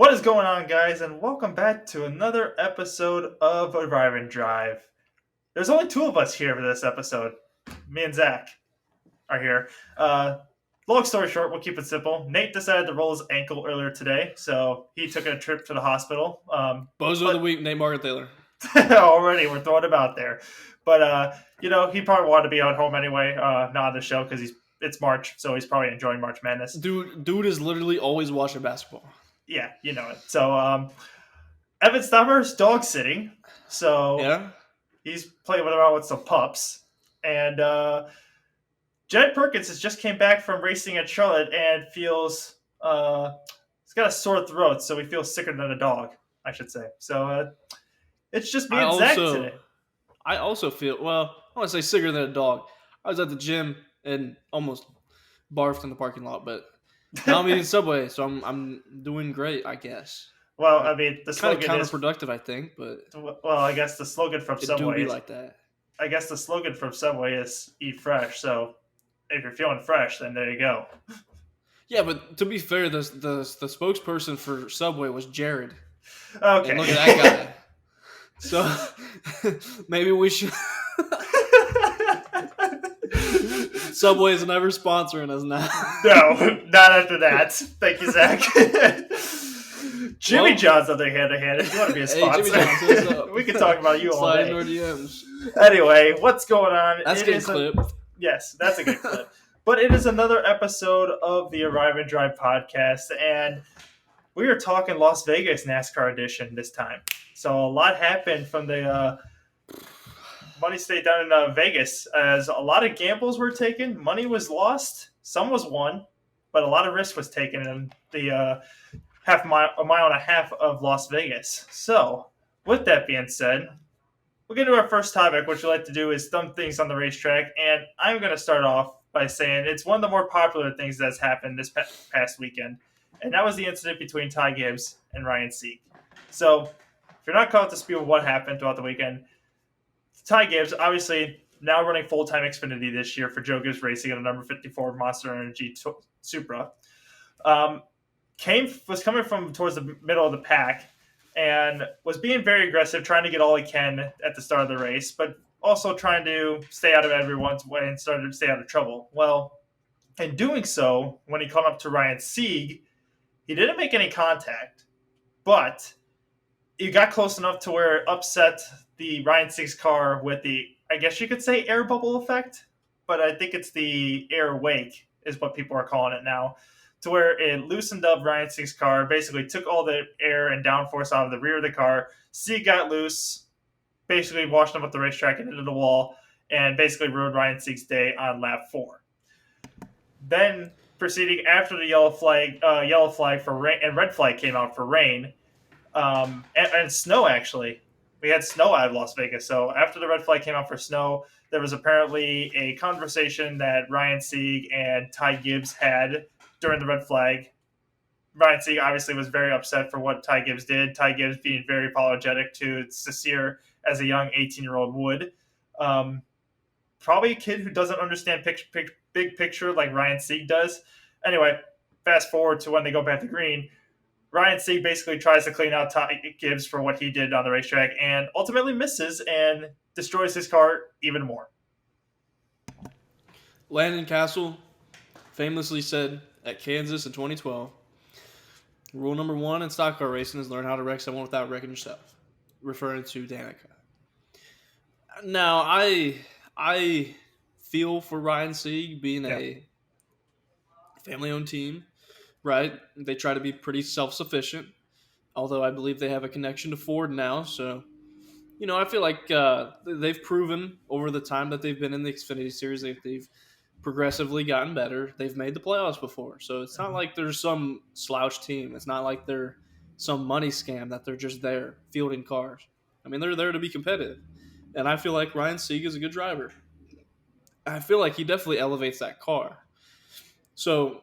What is going on, guys, and welcome back to another episode of Arrive and Drive. There's only two of us here for this episode. Me and Zach are here. Long story short, we'll keep it simple. Nate decided to roll his ankle earlier today, so he took a trip to the hospital. Bozo of the week, Nate Margaret Taylor. Already, we're throwing him out there. But, he probably wanted to be at home anyway, not on the show, because it's March, so he's probably enjoying March Madness. Dude is literally always watching basketball. Yeah, you know it. So, Evan Stammer's dog sitting. So, Yeah. he's playing around with some pups. And Jed Perkins has just came back from racing at Charlotte and feels he's got a sore throat, so he feels sicker than a dog, I should say. So, it's just me and Zach today. I also feel, I want to say sicker than a dog. I was at the gym and almost barfed in the parking lot, but now I'm eating Subway, so I'm doing great, I guess. Well, I mean, the slogan kind of counterproductive, I think, but well, I guess the slogan from Subway is like that. I guess the slogan from Subway is "Eat fresh." So, if you're feeling fresh, then there you go. Yeah, but to be fair, the spokesperson for Subway was Jared. Okay, and look at that guy. So maybe we should. Subway is never sponsoring us now. No, not after that. Thank you, Zach. Jimmy John's on the hand, if you want to be a sponsor, we can talk about you all day. DMs. Anyway, what's going on? That's a good clip. Yes, that's a good clip. But it is another episode of the Arrive and Drive podcast, and we are talking Las Vegas NASCAR edition this time. So a lot happened from the money stayed down in Vegas, as a lot of gambles were taken, money was lost, some was won, but a lot of risk was taken in the a mile and a half of Las Vegas. So, with that being said, we'll get to our first topic, which we like to do is thumb things on the racetrack, and I'm going to start off by saying it's one of the more popular things that's happened this past weekend, and that was the incident between Ty Gibbs and Ryan Sieg. So, if you're not caught up to speed with what happened throughout the weekend, Ty Gibbs, obviously now running full-time Xfinity this year for Joe Gibbs Racing in a number 54 Monster Energy Supra, was coming from towards the middle of the pack and was being very aggressive, trying to get all he can at the start of the race, but also trying to stay out of everyone's way and started to stay out of trouble. Well, in doing so, when he caught up to Ryan Sieg, he didn't make any contact, but he got close enough to where it upset the Ryan Sieg's car with the, I guess you could say, air bubble effect, but I think it's the air wake is what people are calling it now, to where it loosened up Ryan Sieg's car, basically took all the air and downforce out of the rear of the car. Sieg got loose, basically washed him up the racetrack and into the wall, and basically ruined Ryan Sieg's day on lap 4. Then, proceeding after the yellow flag for rain, and red flag came out for rain, and snow, actually. We had snow out of Las Vegas. So after the red flag came out for snow, there was apparently a conversation that Ryan Sieg and Ty Gibbs had during the red flag. Ryan Sieg obviously was very upset for what Ty Gibbs did. Ty Gibbs being very apologetic to Cecere as a young 18-year-old would. Probably a kid who doesn't understand big picture like Ryan Sieg does. Anyway, fast forward to when they go back to green. Ryan Sieg basically tries to clean out Ty Gibbs for what he did on the racetrack and ultimately misses and destroys his car even more. Landon Castle famously said at Kansas in 2012, rule number 1 in stock car racing is learn how to wreck someone without wrecking yourself, referring to Danica. Now, I feel for Ryan Sieg being a family-owned team. Right, they try to be pretty self-sufficient, although I believe they have a connection to Ford now. So, I feel like they've proven over the time that they've been in the Xfinity Series that they've progressively gotten better. They've made the playoffs before, so it's not like there's some slouch team. It's not like they're some money scam that they're just there fielding cars. I mean, they're there to be competitive, and I feel like Ryan Sieg is a good driver. I feel like he definitely elevates that car. So,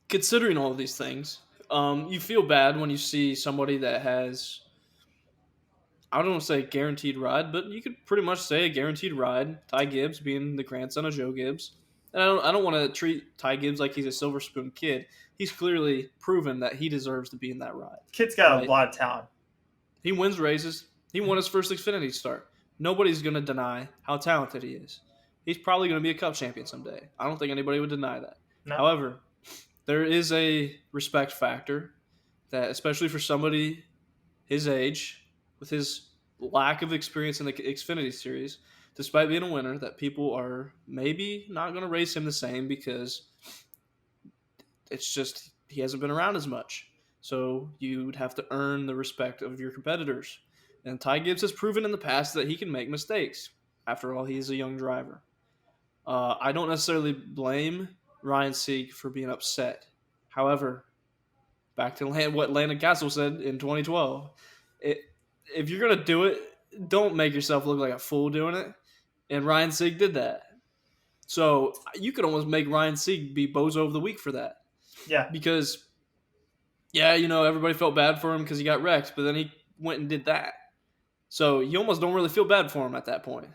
considering all of these things, you feel bad when you see somebody that has, I don't want to say guaranteed ride, but you could pretty much say a guaranteed ride. Ty Gibbs being the grandson of Joe Gibbs, And I don't want to treat Ty Gibbs like he's a silver spoon kid. He's clearly proven that he deserves to be in that ride. Kid's got a Right? lot of talent. He wins races. He won his first Xfinity start. Nobody's going to deny how talented he is. He's probably going to be a Cup champion someday. I don't think anybody would deny that. No. However, there is a respect factor that, especially for somebody his age, with his lack of experience in the Xfinity Series, despite being a winner, that people are maybe not going to race him the same because it's just he hasn't been around as much. So you'd have to earn the respect of your competitors. And Ty Gibbs has proven in the past that he can make mistakes. After all, he is a young driver. I don't necessarily blame Ryan Sieg for being upset. However, back to what Landon Castle said in 2012, if you're going to do it, don't make yourself look like a fool doing it. And Ryan Sieg did that. So you could almost make Ryan Sieg be Bozo of the Week for that. Yeah. Because, yeah, you know, everybody felt bad for him because he got wrecked, but then he went and did that. So you almost don't really feel bad for him at that point.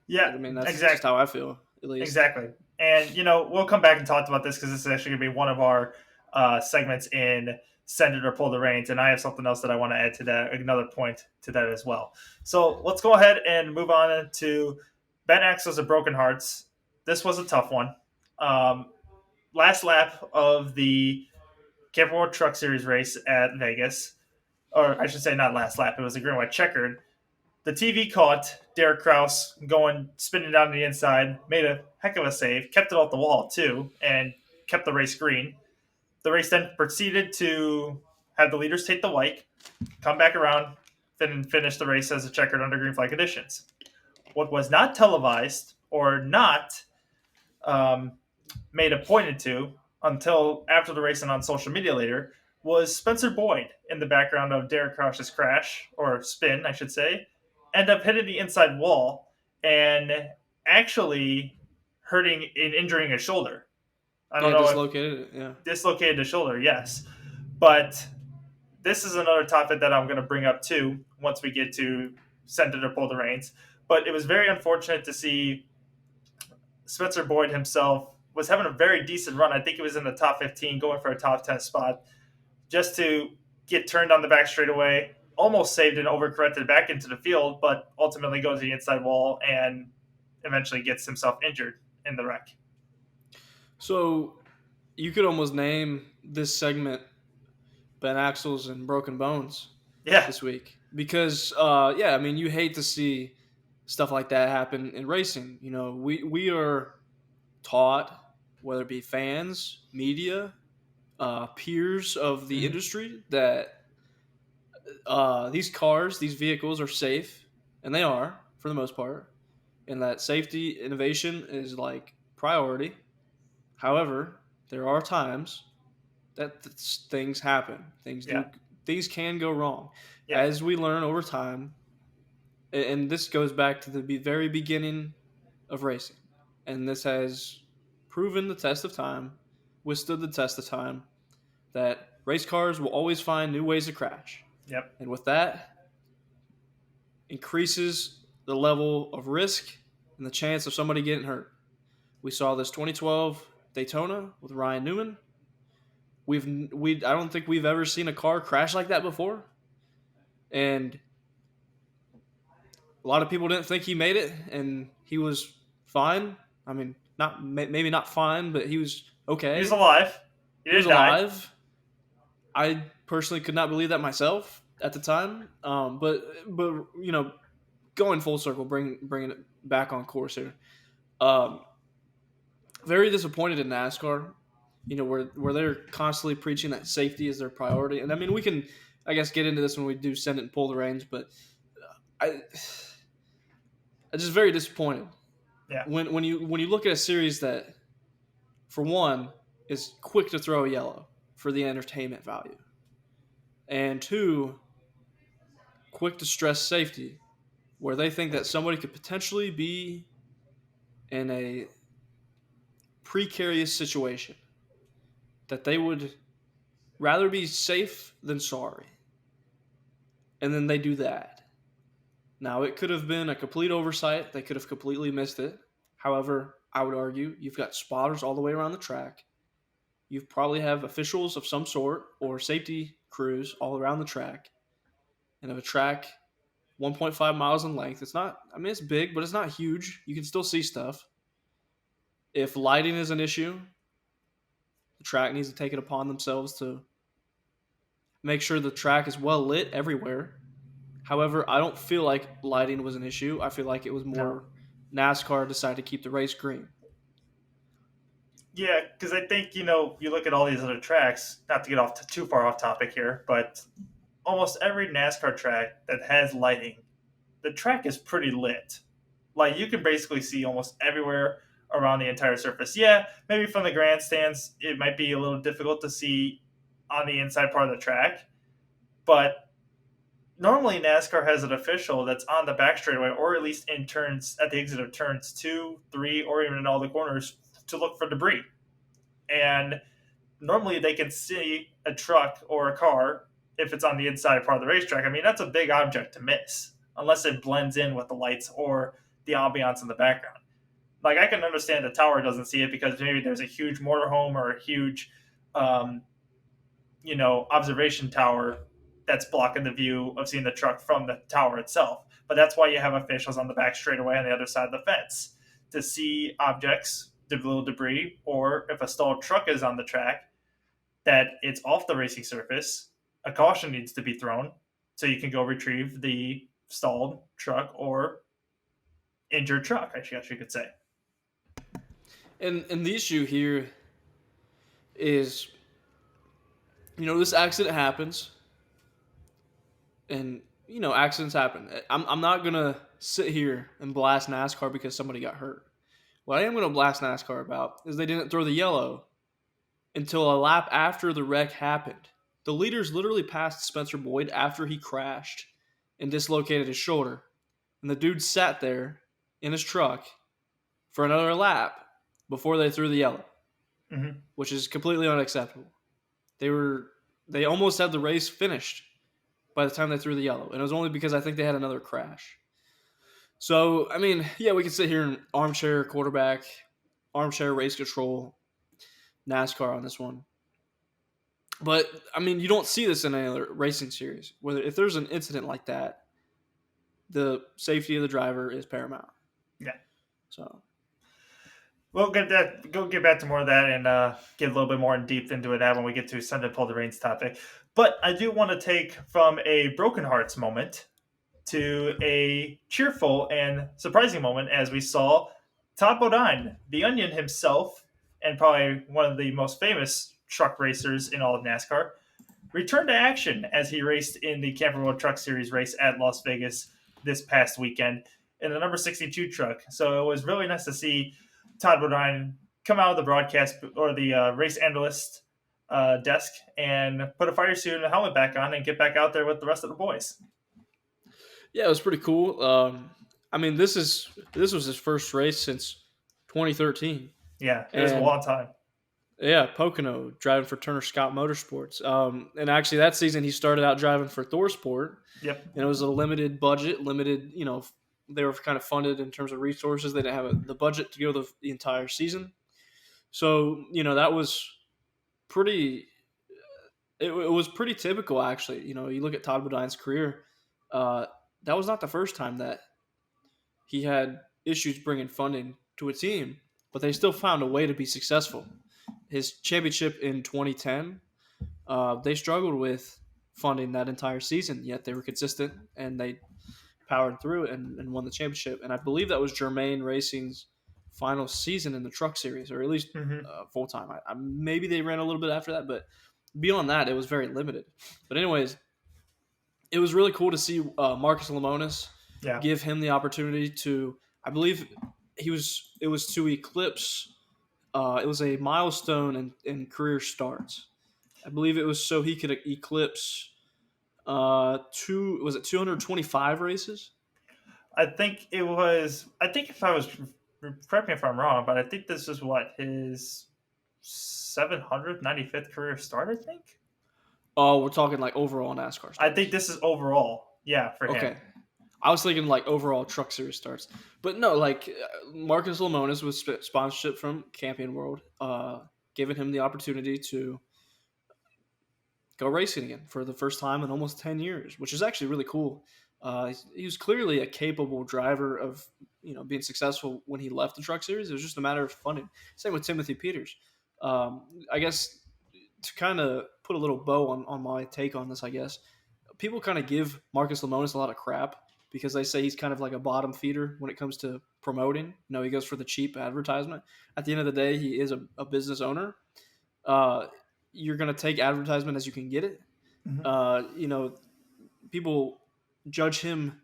Yeah, I mean, that's exactly. just how I feel, at least. Exactly. And, you know, we'll come back and talk about this because this is actually going to be one of our segments in Send It or Pull the Reins. And I have something else that I want to add to that, another point to that as well. So let's go ahead and move on to Ben Axel's and Broken Hearts. This was a tough one. Last lap of the Camping World Truck Series race at Vegas, or I should say not last lap, it was a green white checkered. The TV caught Derek Kraus spinning down the inside, made a heck of a save, kept it off the wall too, and kept the race green. The race then proceeded to have the leaders take the white, come back around, then finish the race as a checkered under green flag conditions. What was not televised or not made a pointed to until after the race and on social media later was Spencer Boyd in the background of Derek Kraus's crash, or spin, I should say, end up hitting the inside wall and actually hurting and injuring his shoulder. I don't know. Dislocated it, yeah. Dislocated the shoulder, yes. But this is another topic that I'm going to bring up too once we get to Send It or Pull the Reins. But it was very unfortunate to see Spencer Boyd himself was having a very decent run. I think he was in the top 15, going for a top 10 spot, just to get turned on the back straightaway, almost saved and overcorrected back into the field, but ultimately goes to the inside wall and eventually gets himself injured in the wreck. So you could almost name this segment Ben Axel's and Broken Bones this week. Because, I mean, you hate to see stuff like that happen in racing. You know, we are taught, whether it be fans, media, peers of the industry, that these cars, these vehicles are safe, and they are for the most part, and that safety innovation is like priority. However, there are times that things happen. Things can go wrong. Yeah. As we learn over time, and this goes back to the very beginning of racing, and this has proven the test of time, withstood the test of time, that race cars will always find new ways to crash. Yep. And with that, increases the level of risk and the chance of somebody getting hurt. We saw this 2012 Daytona with Ryan Newman. I don't think we've ever seen a car crash like that before. And a lot of people didn't think he made it, and he was fine. I mean, maybe not fine, but he was okay. He was alive. He was alive. I personally could not believe that myself at the time. But you know, going full circle, bringing it back on course here. Very disappointed in NASCAR. You know, where they're constantly preaching that safety is their priority. And I mean, we can, I guess, get into this when we do Send It and Pull the Reins, but I'm just very disappointed. Yeah. When you look at a series that, for one, is quick to throw a yellow for the entertainment value, and two, quick to stress safety, where they think that somebody could potentially be in a precarious situation, that they would rather be safe than sorry. And then they do that. Now, it could have been a complete oversight. They could have completely missed it. However, I would argue. You've got spotters all the way around the track. You probably have officials of some sort or safety crews all around the track. And if a track 1.5 miles in length, it's not, I mean, it's big, but it's not huge. You can still see stuff. If lighting is an issue, the track needs to take it upon themselves to make sure the track is well lit everywhere. However, I don't feel like lighting was an issue. I feel like it was No. more NASCAR decided to keep the race green. Yeah, because I think, you look at all these other tracks, not to get off too far off topic here, but almost every NASCAR track that has lighting, the track is pretty lit. Like, you can basically see almost everywhere around the entire surface. Yeah, maybe from the grandstands, it might be a little difficult to see on the inside part of the track, but normally NASCAR has an official that's on the back straightaway, or at least in turns at the exit of turns 2, 3, or even in all the corners to look for debris. And normally they can see a truck or a car if it's on the inside part of the racetrack. I mean, that's a big object to miss unless it blends in with the lights or the ambiance in the background. Like, I can understand the tower doesn't see it because maybe there's a huge motorhome or a huge, um, observation tower that's blocking the view of seeing the truck from the tower itself. But that's why you have officials on the back straightaway on the other side of the fence to see objects, little debris, or if a stalled truck is on the track, that it's off the racing surface, a caution needs to be thrown so you can go retrieve the stalled truck or injured truck, I guess you could say. And the issue here is, this accident happens, and accidents happen. I'm not gonna sit here and blast NASCAR because somebody got hurt. What I am gonna blast NASCAR about is they didn't throw the yellow until a lap after the wreck happened. The leaders literally passed Spencer Boyd after he crashed and dislocated his shoulder, and the dude sat there in his truck for another lap before they threw the yellow, which is completely unacceptable. They almost had the race finished by the time they threw the yellow, and it was only because I think they had another crash. So, I mean, yeah, we can sit here and armchair quarterback, armchair race control NASCAR on this one. But, I mean, you don't see this in any other racing series. If there's an incident like that, the safety of the driver is paramount. Yeah. So we'll get back to more of that and get a little bit more in deep into that when we get to Sunday Pull the Reins topic. But I do want to take from a broken hearts moment to a cheerful and surprising moment as we saw Todd Bodine, the Onion himself, and probably one of the most famous truck racers in all of NASCAR, return to action as he raced in the Camping World Truck Series race at Las Vegas this past weekend in the number 62 truck. So it was really nice to see Todd Bodine come out of the broadcast or the race analyst desk and put a fire suit and a helmet back on and get back out there with the rest of the boys. Yeah, it was pretty cool. I mean, this was his first race since 2013. Yeah, it was a long time. Yeah, Pocono, driving for Turner Scott Motorsports. And actually that season he started out driving for ThorSport. Yep. And it was a limited budget, they were kind of funded in terms of resources. They didn't have the budget to go the entire season. So, that was pretty – it was pretty typical, actually. You look at Todd Bodine's career, that was not the first time that he had issues bringing funding to a team, but they still found a way to be successful. His championship in 2010, they struggled with funding that entire season, yet they were consistent and they powered through it and won the championship. And I believe that was Germain Racing's final season in the truck series, or at least full time. Maybe they ran a little bit after that, but beyond that, it was very limited. But anyways, it was really cool to see Marcus Lemonis give him the opportunity to, I believe it was to eclipse. It was a milestone in career starts. I believe it was so he could eclipse 225 races? I think it was. I think correct me if I'm wrong, but I think this is his 795th career start. I think. Oh, we're talking like overall NASCAR stars. I think this is overall. Yeah, for him. Okay. I was thinking like overall Truck Series starts, but no, like Marcus Lemonis with sponsorship from Champion World, giving him the opportunity to go racing again for the first time in almost 10 years, which is actually really cool. He was clearly a capable driver of being successful when he left the Truck Series. It was just a matter of funding. Same with Timothy Peters. I guess to kind of put a little bow on my take on this, I guess people kind of give Marcus Lemonis a lot of crap because they say he's kind of like a bottom feeder when it comes to promoting. He goes for the cheap advertisement. At the end of the day, he is a business owner. Uh, you're going to take advertisement as you can get it. Mhm. People judge him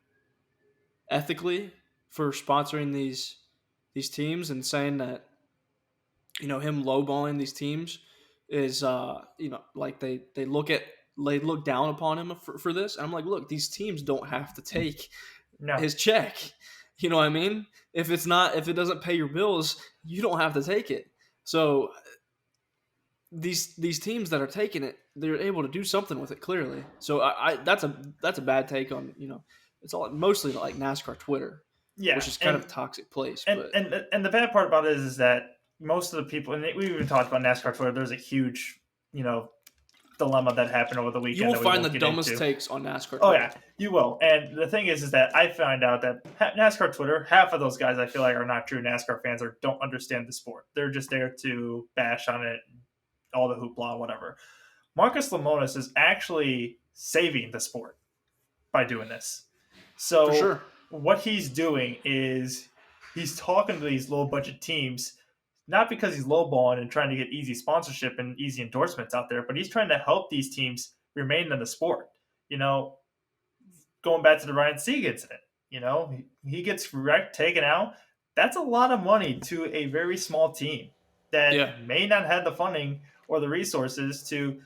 ethically for sponsoring these teams and saying that him lowballing these teams is like they look down upon him for this. And I'm like, look, these teams don't have to take No. his check. You know what I mean? If it doesn't pay your bills, you don't have to take it. So these teams that are taking it, they're able to do something with it clearly. So I that's a bad take on it's all mostly like NASCAR Twitter, Yeah, which is kind of a toxic place. and But and and the bad part about it is that most of the people, and we even talked about NASCAR Twitter. There's a huge, dilemma that happened over the you weekend will that we find the won't get dumbest into. takes on NASCAR Oh Twitter. yeah, you will. And the thing is that I find out that NASCAR Twitter, half of those guys I feel like are not true NASCAR fans or don't understand the sport. They're just there to bash on it, all the hoopla, whatever. Marcus Lemonis is actually saving the sport by doing this. For So sure. what he's doing is he's talking to these low budget teams, not because he's lowballing and trying to get easy sponsorship and easy endorsements out there, but he's trying to help these teams remain in the sport. You know, going back to the Ryan Sieg incident, he gets wrecked, taken out. That's a lot of money to a very small team Yeah. that may not have the funding or the resources to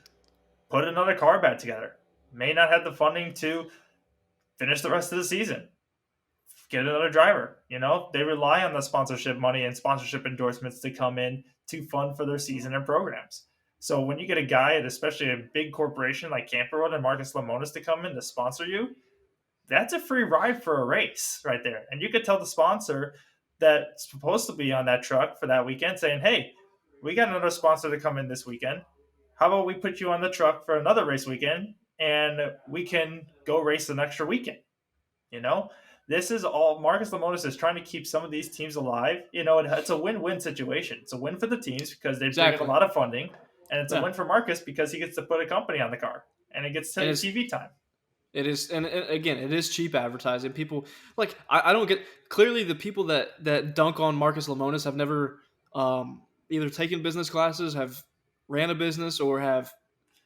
put another car back together, may not have the funding to finish the rest of the season, get another driver. They rely on the sponsorship money and sponsorship endorsements to come in to fund for their season and programs. So when you get a guy at especially a big corporation like Camper Road and Marcus Lemonis to come in to sponsor you, that's a free ride for a race right there. And you could tell the sponsor that's supposed to be on that truck for that weekend saying, hey, we got another sponsor to come in this weekend. How about we put you on the truck for another race weekend and we can go race an extra weekend? You know, this is all Marcus Lemonis is trying to keep some of these teams alive. It's a win-win situation. It's a win for the teams because they bring in a Exactly. lot of funding, and it's a Yeah. win for Marcus because he gets to put a company on the car and it gets And it's TV time. It is, and again, it is cheap advertising. People like I don't get clearly the people that dunk on Marcus Lemonis have never either taken business classes, have ran a business, or have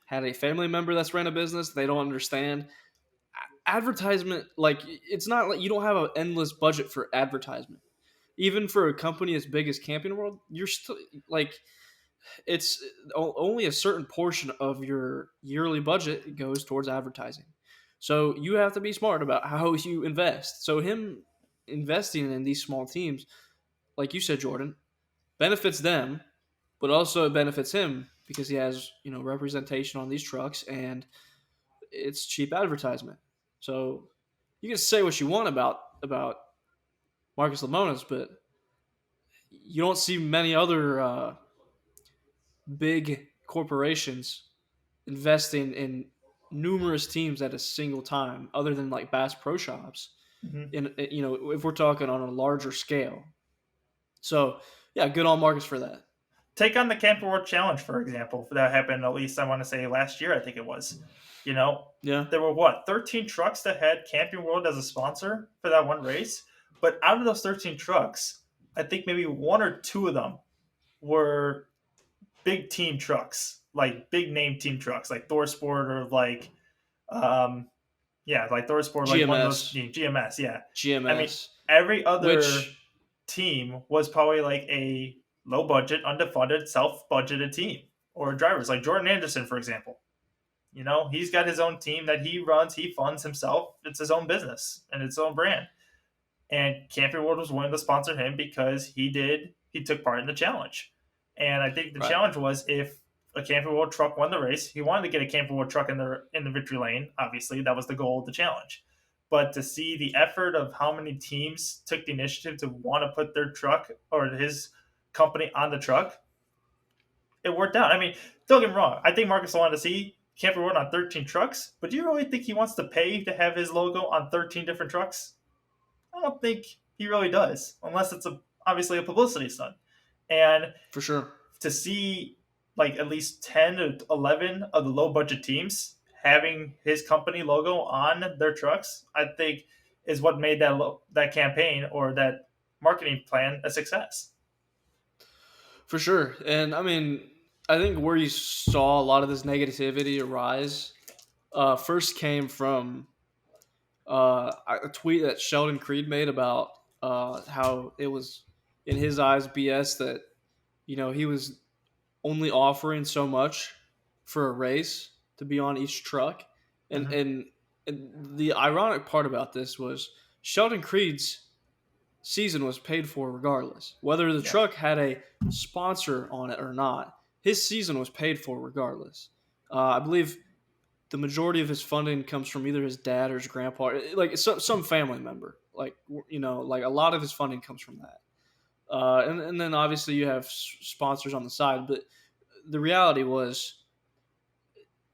had a family member that's ran a business. They don't understand advertisement. Like it's not like you don't have an endless budget for advertisement. Even for a company as big as Camping World, you're still like it's only a certain portion of your yearly budget goes towards advertising. So you have to be smart about how you invest. So him investing in these small teams, like you said, Jordan, benefits them, but also it benefits him because he has representation on these trucks and it's cheap advertisement. So you can say what you want about Marcus Lemonis, but you don't see many other big corporations investing in numerous teams at a single time, other than like Bass Pro Shops. Mm-hmm. If we're talking on a larger scale. So yeah, good on Marcus for that. Take on the Camper World Challenge, for example. That happened at least I want to say last year. I think it was. Yeah, There were 13 trucks that had Camping World as a sponsor for that one race. But out of those 13 trucks, I think maybe one or two of them were big team trucks, like big name team trucks, like Thor Sport or um, like Thor Sport, like one of those GMS, GMS. Yeah, I mean GMS, every other which team was probably like a low budget, underfunded, self budgeted team or drivers like Jordan Anderson, for example. He's got his own team that he runs, he funds himself. It's his own business and its own brand. And Camping World was willing to sponsor him because he took part in the challenge. And I think the right, challenge was if a Camping World truck won the race, he wanted to get a Camping World truck in the victory lane. Obviously, that was the goal of the challenge. But to see the effort of how many teams took the initiative to want to put their truck or his company on the truck, it worked out. I mean, don't get me wrong. I think Marcus wanted to see Camper World on 13 trucks, but do you really think he wants to pay to have his logo on 13 different trucks? I don't think he really does, unless it's obviously a publicity stunt. And For sure. to see like at least 10 to 11 of the low budget teams having his company logo on their trucks, I think is what made that campaign or that marketing plan a success. For sure. And I mean, I think where you saw a lot of this negativity arise first came from a tweet that Sheldon Creed made about how it was, in his eyes, BS that, he was only offering so much for a race to be on each truck. And, Mm-hmm. and the ironic part about this was Sheldon Creed's season was paid for regardless. Whether the truck had a sponsor on it or not, his season was paid for regardless. I believe the majority of his funding comes from either his dad or his grandpa, like some family member. Like like a lot of his funding comes from that. And then obviously you have sponsors on the side, but the reality was,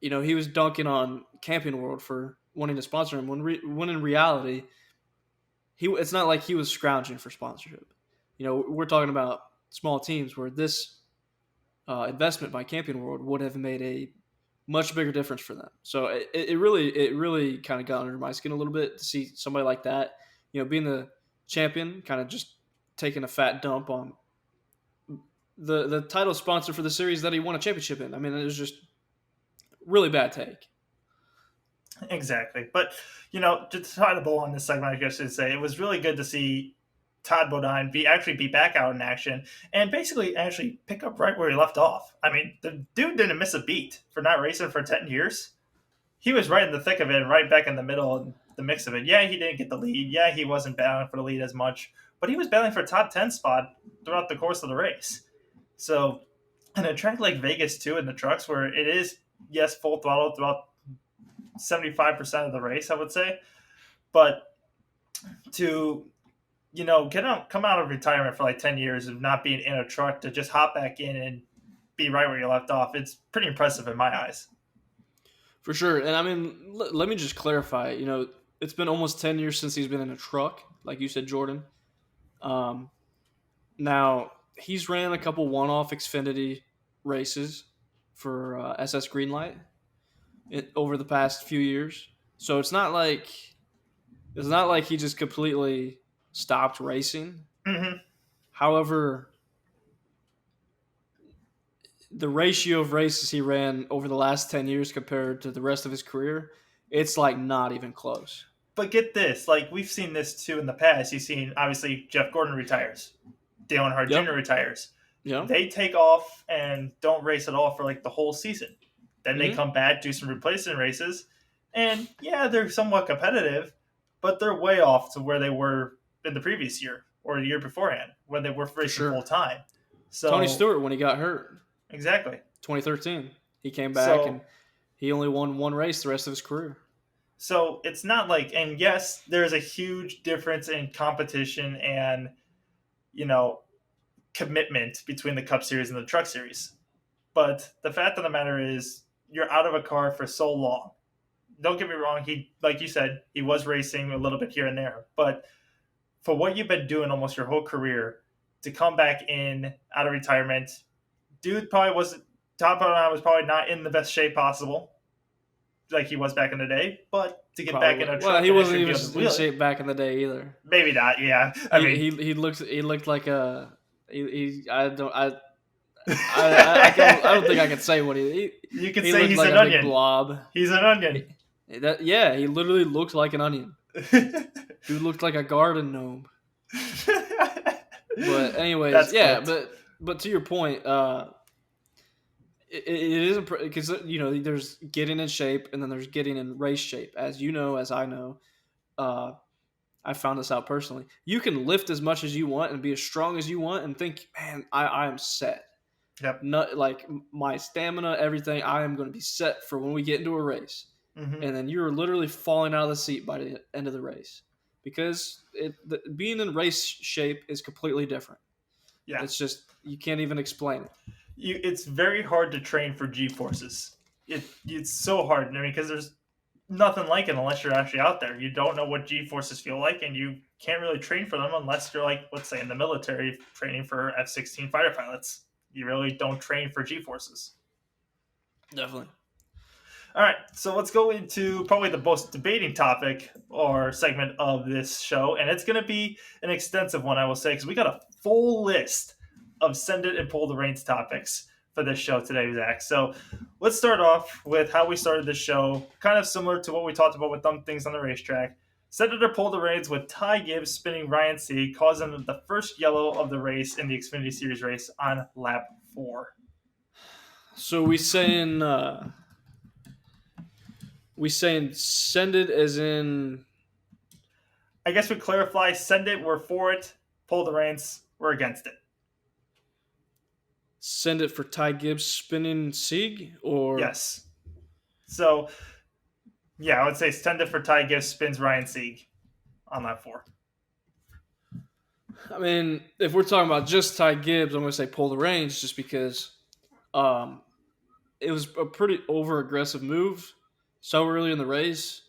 he was dunking on Camping World for wanting to sponsor him when in reality, it's not like he was scrounging for sponsorship. We're talking about small teams where this investment by Camping World would have made a much bigger difference for them. So it really kind of got under my skin a little bit to see somebody like that, being the champion, kind of just taking a fat dump on the title sponsor for the series that he won a championship in. I mean, it was just really bad take. Exactly. But, to tie the bow on this segment, I guess I should say, it was really good to see Todd Bodine be back out in action and basically actually pick up right where he left off. I mean, the dude didn't miss a beat for not racing for 10 years. He was right in the thick of it and right back in the middle of the mix of it. Yeah, he didn't get the lead. Yeah, he wasn't battling for the lead as much, but he was battling for a top 10 spot throughout the course of the race. So, and a track like Vegas, too, in the trucks where it is, yes, full throttle throughout 75% of the race, I would say. But to, come out of retirement for like 10 years of not being in a truck to just hop back in and be right where you left off, it's pretty impressive in my eyes. For sure. And I mean, let me just clarify, it's been almost 10 years since he's been in a truck, like you said, Jordan. Now, he's ran a couple one-off Xfinity races for SS Greenlight over the past few years. So it's not like he just completely stopped racing. Mm-hmm. However, the ratio of races he ran over the last 10 years compared to the rest of his career, it's like not even close. But get this, like we've seen this too in the past. You've seen, obviously, Jeff Gordon retires. Dale Earnhardt Jr. retires. Yeah. They take off and don't race at all for like the whole season. Then they come back, do some replacement races, and yeah, they're somewhat competitive, but they're way off to where they were in the previous year or the year beforehand when they were racing full time. So Tony Stewart, when he got hurt, exactly 2013, he came back and he only won one race the rest of his career. So it's not like, and yes, there's a huge difference in competition and commitment between the Cup Series and the Truck Series. But the fact of the matter is, you're out of a car for so long. Don't get me wrong. He, like you said, he was racing a little bit here and there. But for what you've been doing almost your whole career, to come back in out of retirement, dude Todd Bodine was probably not in the best shape possible, like he was back in the day. But to get back in a truck, well, he wasn't even in shape back in the day either. Maybe not. Yeah, I mean, he looked like a. I don't think I can say what he. You can say he's like an onion. Blob. He's an onion. He literally looked like an onion. He looked like a garden gnome. But anyways, but to your point, it isn't because there's getting in shape and then there's getting in race shape. As you know, as I know, I found this out personally. You can lift as much as you want and be as strong as you want and think, man, I am set. Yep. Not like my stamina, everything. I am going to be set for when we get into a race. Hmm. and then you're literally falling out of the seat by the end of the race because being in race shape is completely different. Yeah, It's just you can't even explain it. it's very hard to train for G forces. It's so hard. I mean, because there's nothing like it unless you're actually out there. You don't know what G forces feel like, and you can't really train for them unless you're like, let's say, in the military training for F-16 fighter pilots. You really don't train for G forces. Definitely. All right, so let's go into probably the most debating topic or segment of this show, and it's going to be an extensive one, I will say, because we got a full list of send it and pull the reins topics for this show today, Zach. So let's start off with how we started this show, kind of similar to what we talked about with dumb things on the racetrack. Send it or pull the reins with Ty Gibbs spinning Ryan Sieg, causing the first yellow of the race in the Xfinity Series race on lap 4. So we saying send it as in I guess we clarify, send it, we're for it. Pull the reins, we're against it. send it for Ty Gibbs spinning Sieg or Yes. So, yeah, I would say send it for Ty Gibbs spins Ryan Sieg on lap 4. I mean, if we're talking about just Ty Gibbs, I'm going to say pull the reins just because um, it was a pretty over aggressive move so early in the race.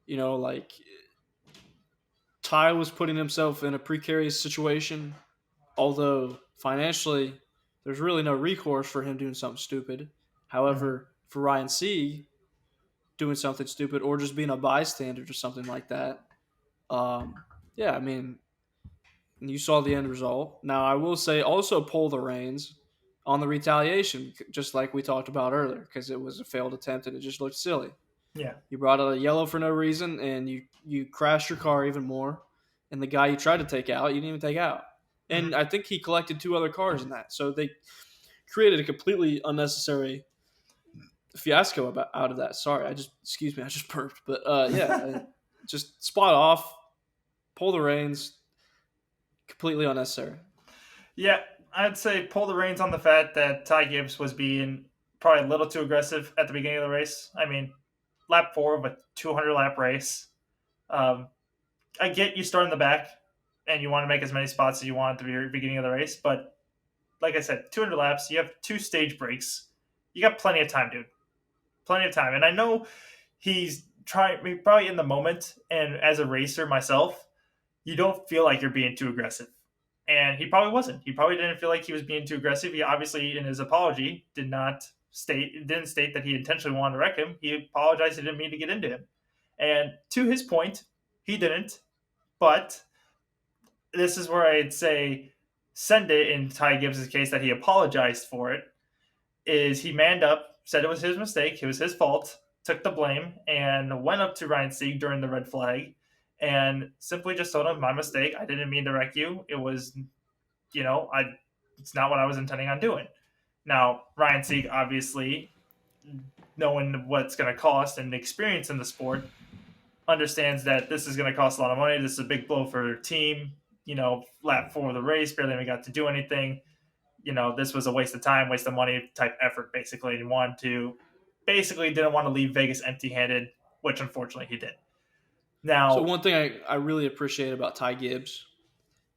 You know, like Ty was putting himself in a precarious situation, although financially there's really no recourse for him doing something stupid. Mm-hmm. However, for Ryan Sieg doing something stupid or just being a bystander or something like that, yeah, I mean, you saw the end result. Now, I will say also pull the reins on the retaliation, just like we talked about earlier, because it was a failed attempt and it just looked silly. Yeah. You brought out a yellow for no reason, and you crashed your car even more. And the guy you tried to take out, you didn't even take out. And Mm-hmm. I think he collected 2 other cars in that, so they created a completely unnecessary fiasco out of that. Sorry, I just burped, but yeah, just spot off, pull the reins, completely unnecessary. Yeah, I'd say pull the reins on the fact that Ty Gibbs was being probably a little too aggressive at the beginning of the race. I mean, lap 4 of a 200 lap race. Um, I get you start in the back and you want to make as many spots as you want at the very beginning of the race, but like I said, 200 laps, you have 2 stage breaks. You got plenty of time, dude. Plenty of time. And I know he's trying, probably in the moment, and as a racer myself, you don't feel like you're being too aggressive. And he probably wasn't. He probably didn't feel like he was being too aggressive. He obviously, in his apology, didn't state that he intentionally wanted to wreck him. He apologized. He didn't mean to get into him. And to his point, he didn't. But this is where I'd say send it in Ty Gibbs' case that he apologized for it. Is he manned up, said it was his mistake, it was his fault, took the blame, and went up to Ryan Sieg during the red flag and simply just told him, my mistake, I didn't mean to wreck you. It was, it's not what I was intending on doing. Now, Ryan Sieg, obviously, knowing what's going to cost and experience in the sport, understands that this is going to cost a lot of money. This is a big blow for their team. Lap 4 of the race, barely even got to do anything. This was a waste of time, waste of money type effort, basically. And didn't want to leave Vegas empty handed, which unfortunately he did. So Now, one thing I really appreciate about Ty Gibbs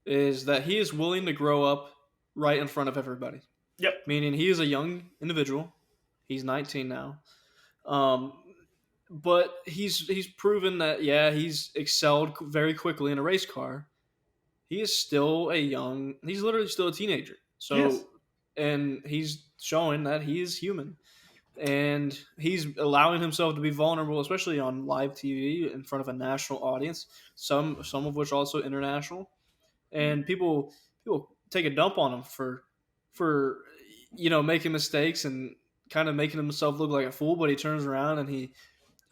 is that he is willing to grow up right in front of everybody. yep. Meaning he is a young individual. He's 19 now. But he's proven that, yeah, he's excelled very quickly in a race car. He is still he's literally still a teenager. Yes. So, and he's showing that he is human. And he's allowing himself to be vulnerable, especially on live TV in front of a national audience, some of which also international. And people take a dump on him for making mistakes and kind of making himself look like a fool. But he turns around and he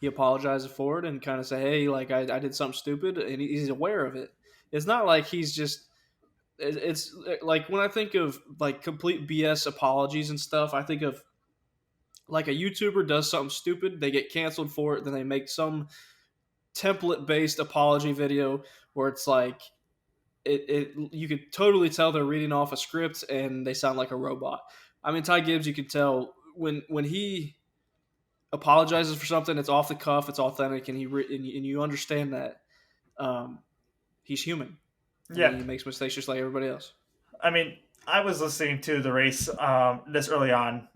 apologizes for it and kind of say, hey, like I did something stupid, and he's aware of it. It's not like he's just. It's like when I think of like complete BS apologies and stuff, I think of like a YouTuber does something stupid, they get canceled for it, then they make some template based apology video where it's like you could totally tell they're reading off a script and they sound like a robot. I mean, Ty Gibbs, you could tell when he apologizes for something, it's off the cuff, it's authentic, and and you understand that he's human and Yeah. he makes mistakes just like everybody else. I mean, I was listening to the race this early on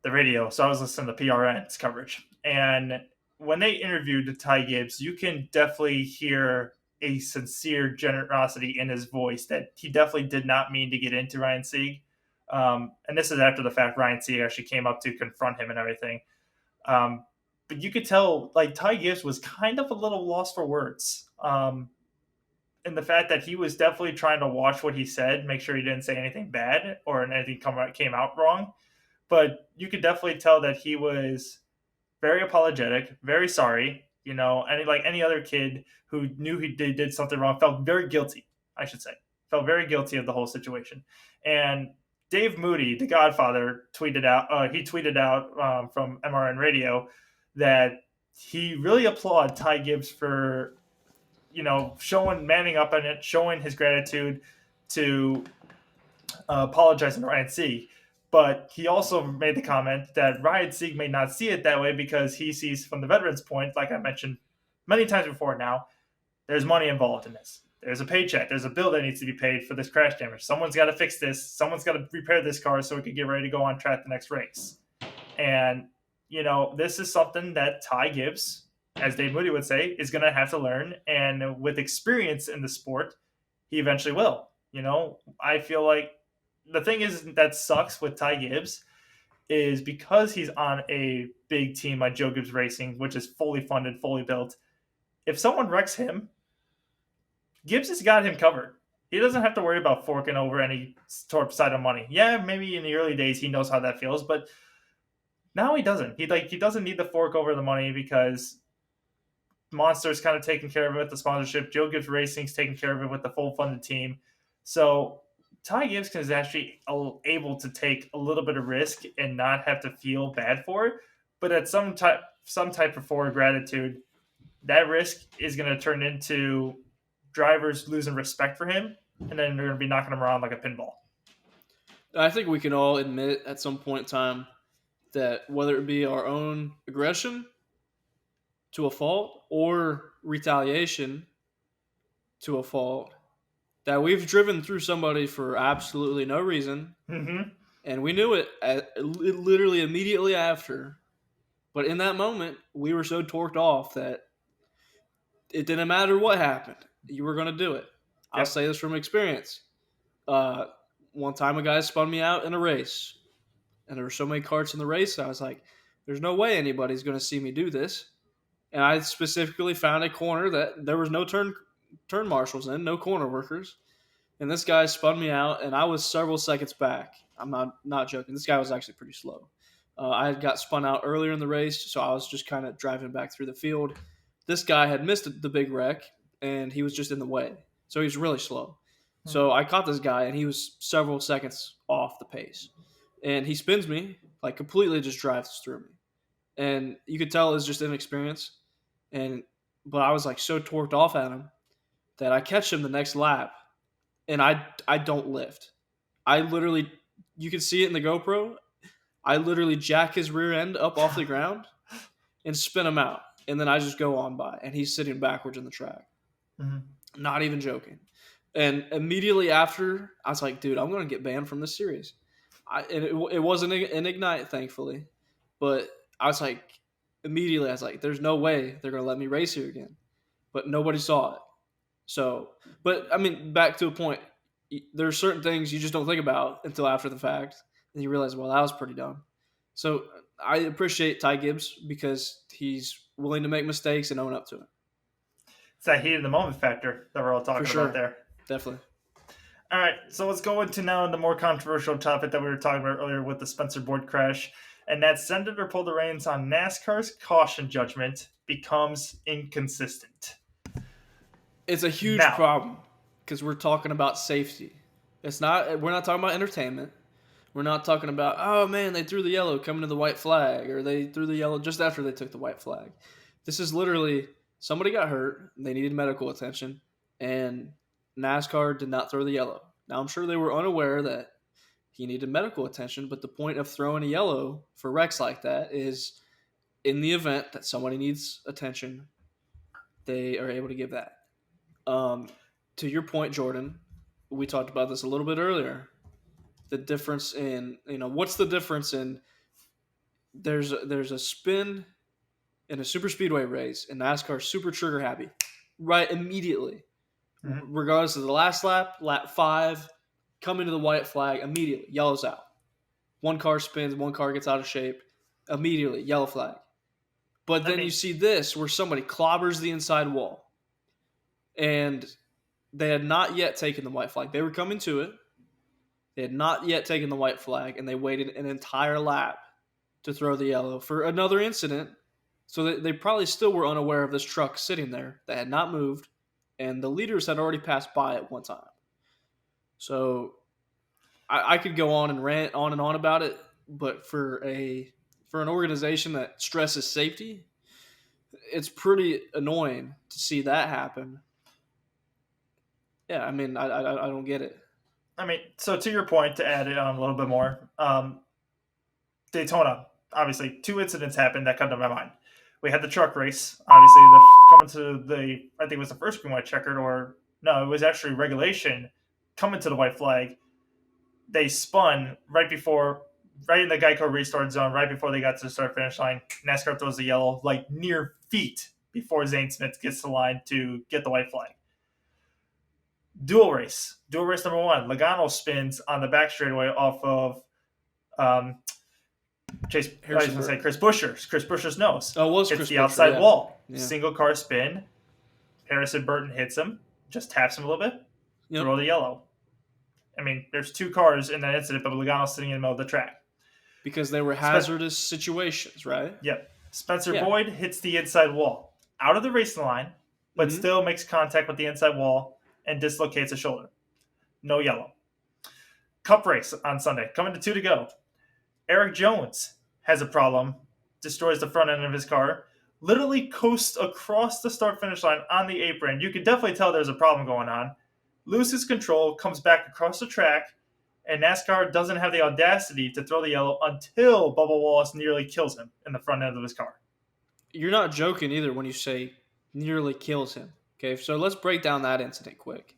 the radio, so I was listening to PRN's coverage. And when they interviewed Ty Gibbs, you can definitely hear a sincere generosity in his voice that he definitely did not mean to get into Ryan Sieg. And this is after the fact Ryan Sieg actually came up to confront him and everything. But you could tell, like, Ty Gibbs was kind of a little lost for words. And the fact that he was definitely trying to watch what he said, make sure he didn't say anything bad or anything came out wrong. But you could definitely tell that he was very apologetic, very sorry. And like any other kid who knew he did something wrong, felt very guilty. I should say, felt very guilty of the whole situation. And Dave Moody, the Godfather, tweeted out. He tweeted out from MRN Radio that he really applauded Ty Gibbs for manning up on it, showing his gratitude to apologizing to Ryan Sieg. But he also made the comment that Ryan Sieg may not see it that way because he sees from the veteran's point, like I mentioned many times before now, there's money involved in this. There's a paycheck. There's a bill that needs to be paid for this crash damage. Someone's got to fix this. Someone's got to repair this car so we can get ready to go on track the next race. And, this is something that Ty Gibbs, as Dave Moody would say, is going to have to learn. And with experience in the sport, he eventually will. I feel like the thing is that sucks with Ty Gibbs is because he's on a big team like Joe Gibbs Racing, which is fully funded, fully built. If someone wrecks him, Gibbs has got him covered. He doesn't have to worry about forking over any side of money. Yeah, maybe in the early days he knows how that feels, but now he doesn't. He doesn't need to fork over the money because Monster's kind of taking care of it with the sponsorship. Joe Gibbs Racing's taking care of it with the full funded team. So Ty Gibbs is actually able to take a little bit of risk and not have to feel bad for it. But at some type of forward gratitude, that risk is going to turn into drivers losing respect for him, and then they're going to be knocking him around like a pinball. I think we can all admit at some point in time that whether it be our own aggression to a fault or retaliation to a fault, that we've driven through somebody for absolutely no reason, and we knew it literally immediately after. But in that moment, we were so torqued off that it didn't matter what happened. You were going to do it. Yep. I'll say this from experience. One time a guy spun me out in a race, and there were so many carts in the race, I was like, there's no way anybody's going to see me do this. And I specifically found a corner that there was no turn marshals in, no corner workers. And this guy spun me out, and I was several seconds back. I'm not joking. This guy was actually pretty slow. I had got spun out earlier in the race, so I was just kind of driving back through the field. This guy had missed the big wreck, and he was just in the way. So he was really slow. So I caught this guy, and he was several seconds off the pace. And he spins me, like completely just drives through me. And you could tell it was just inexperience. But I was like so torqued off at him that I catch him the next lap, and I don't lift. I literally, you can see it in the GoPro, I literally jack his rear end up off the ground and spin him out. And then I just go on by, and he's sitting backwards in the track. Mm-hmm. Not even joking. And immediately after, I was like, dude, I'm going to get banned from this series. It wasn't an Ignite, thankfully. But I was like, immediately, I was like, there's no way they're going to let me race here again. But nobody saw it. So, but I mean, back to a point, there are certain things you just don't think about until after the fact. And you realize, well, that was pretty dumb. So I appreciate Ty Gibbs because he's willing to make mistakes and own up to it. It's that heat of the moment factor that we're all talking about there. Definitely. All right, so let's go into now the more controversial topic that we were talking about earlier with the Spencer Board crash, and that Senator pulled the reins on NASCAR's caution judgment becomes inconsistent. It's a huge problem because we're talking about safety. We're not talking about entertainment. We're not talking about, oh man, they threw the yellow coming to the white flag, or they threw the yellow just after they took the white flag. This is literally somebody got hurt, they needed medical attention, and NASCAR did not throw the yellow. Now, I'm sure they were unaware that he needed medical attention, but the point of throwing a yellow for wrecks like that is in the event that somebody needs attention, they are able to give that. To your point, Jordan, we talked about this a little bit earlier. The difference in, what's the difference in there's a spin in a super speedway race and NASCAR super trigger happy right immediately, regardless of the last lap 5, coming to the white flag immediately, yellows out. One car spins, one car gets out of shape, immediately yellow flag. But then you see this where somebody clobbers the inside wall, and they had not yet taken the white flag. They were coming to it. They had not yet taken the white flag, and they waited an entire lap to throw the yellow for another incident. So they probably still were unaware of this truck sitting there that had not moved, and the leaders had already passed by at one time. So I could go on and rant on and on about it, but for an organization that stresses safety, it's pretty annoying to see that happen. Yeah, I mean, I don't get it. I mean, so to your point, to add it on a little bit more, Daytona, obviously, 2 incidents happened that come to my mind. We had the truck race, obviously, coming to I think it was the first green white checkered, or no, it was actually regulation coming to the white flag. They spun right in the Geico restart zone, right before they got to the start finish line. NASCAR throws the yellow like near feet before Zane Smith gets to the line to get the white flag. Dual race number 1. Logano spins on the back straightaway off of Chris Buescher's nose. Oh, it was hits Chris the Buescher, outside wall. Yeah. Single car spin. Harrison Burton hits him, just taps him a little bit. Yep. Throw the yellow. I mean, there's 2 cars in that incident, but Logano's sitting in the middle of the track. Because they were hazardous situations, right? Yep. Spencer Boyd hits the inside wall. Out of the racing line, but still makes contact with the inside wall and dislocates a shoulder. No yellow. Cup race on Sunday. Coming to 2 to go. Eric Jones has a problem. Destroys the front end of his car. Literally coasts across the start-finish line on the apron. You can definitely tell there's a problem going on. Loses control, comes back across the track, and NASCAR doesn't have the audacity to throw the yellow until Bubba Wallace nearly kills him in the front end of his car. You're not joking either when you say nearly kills him. Okay, so let's break down that incident quick.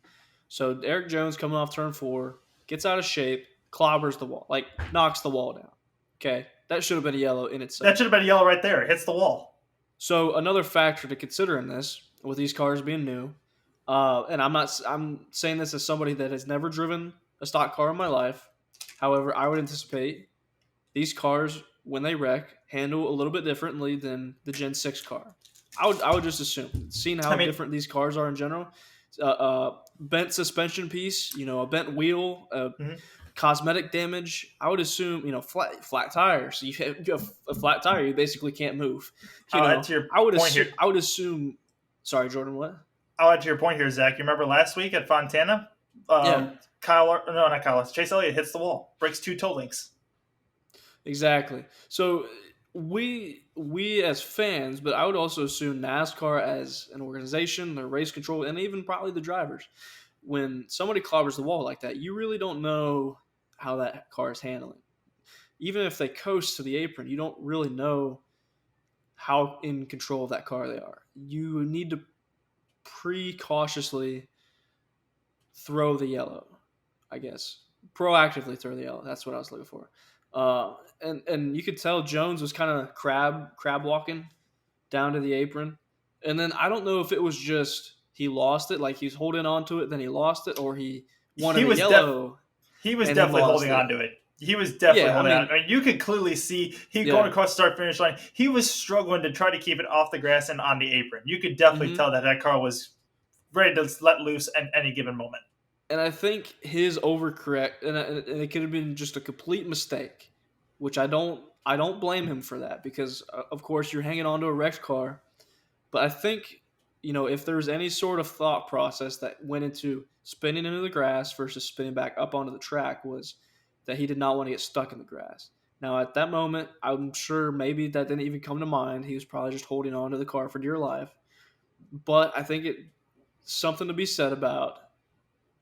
So Eric Jones coming off turn 4, gets out of shape, clobbers the wall, like knocks the wall down. Okay, that should have been a yellow in itself. That should have been a yellow right there. It hits the wall. So another factor to consider in this, with these cars being new, and I'm saying this as somebody that has never driven a stock car in my life. However, I would anticipate these cars, when they wreck, handle a little bit differently than the Gen 6 car. I would just assume, seeing how different these cars are in general, bent suspension piece, a bent wheel, cosmetic damage. I would assume, flat tires. You have a flat tire, you basically can't move. I would assume. Sorry, Jordan. What? I'll add to your point here, Zach. You remember last week at Fontana? Chase Elliott hits the wall, breaks 2 toe links. Exactly. So we as fans, but I would also assume NASCAR as an organization, the race control, and even probably the drivers, when somebody clobbers the wall like that, you really don't know how that car is handling. Even if they coast to the apron, you don't really know how in control of that car they are. You need to precautiously throw the yellow, I guess. Proactively throw the yellow. That's what I was looking for. And you could tell Jones was kind of crab walking down to the apron. And then I don't know if it was just he lost it, like he's holding on to it, then he lost it, or he wanted a yellow. He was definitely holding on to it. He was definitely holding on. I mean, you could clearly see he going across the start-finish line. He was struggling to try to keep it off the grass and on the apron. You could definitely tell that car was ready to let loose at any given moment. And I think his overcorrect, and it could have been just a complete mistake, which I don't blame him for that, because of course you're hanging on to a wrecked car. But I think, if there's any sort of thought process that went into spinning into the grass versus spinning back up onto the track, was that he did not want to get stuck in the grass. Now at that moment, I'm sure maybe that didn't even come to mind. He was probably just holding on to the car for dear life. But I think it's something to be said about,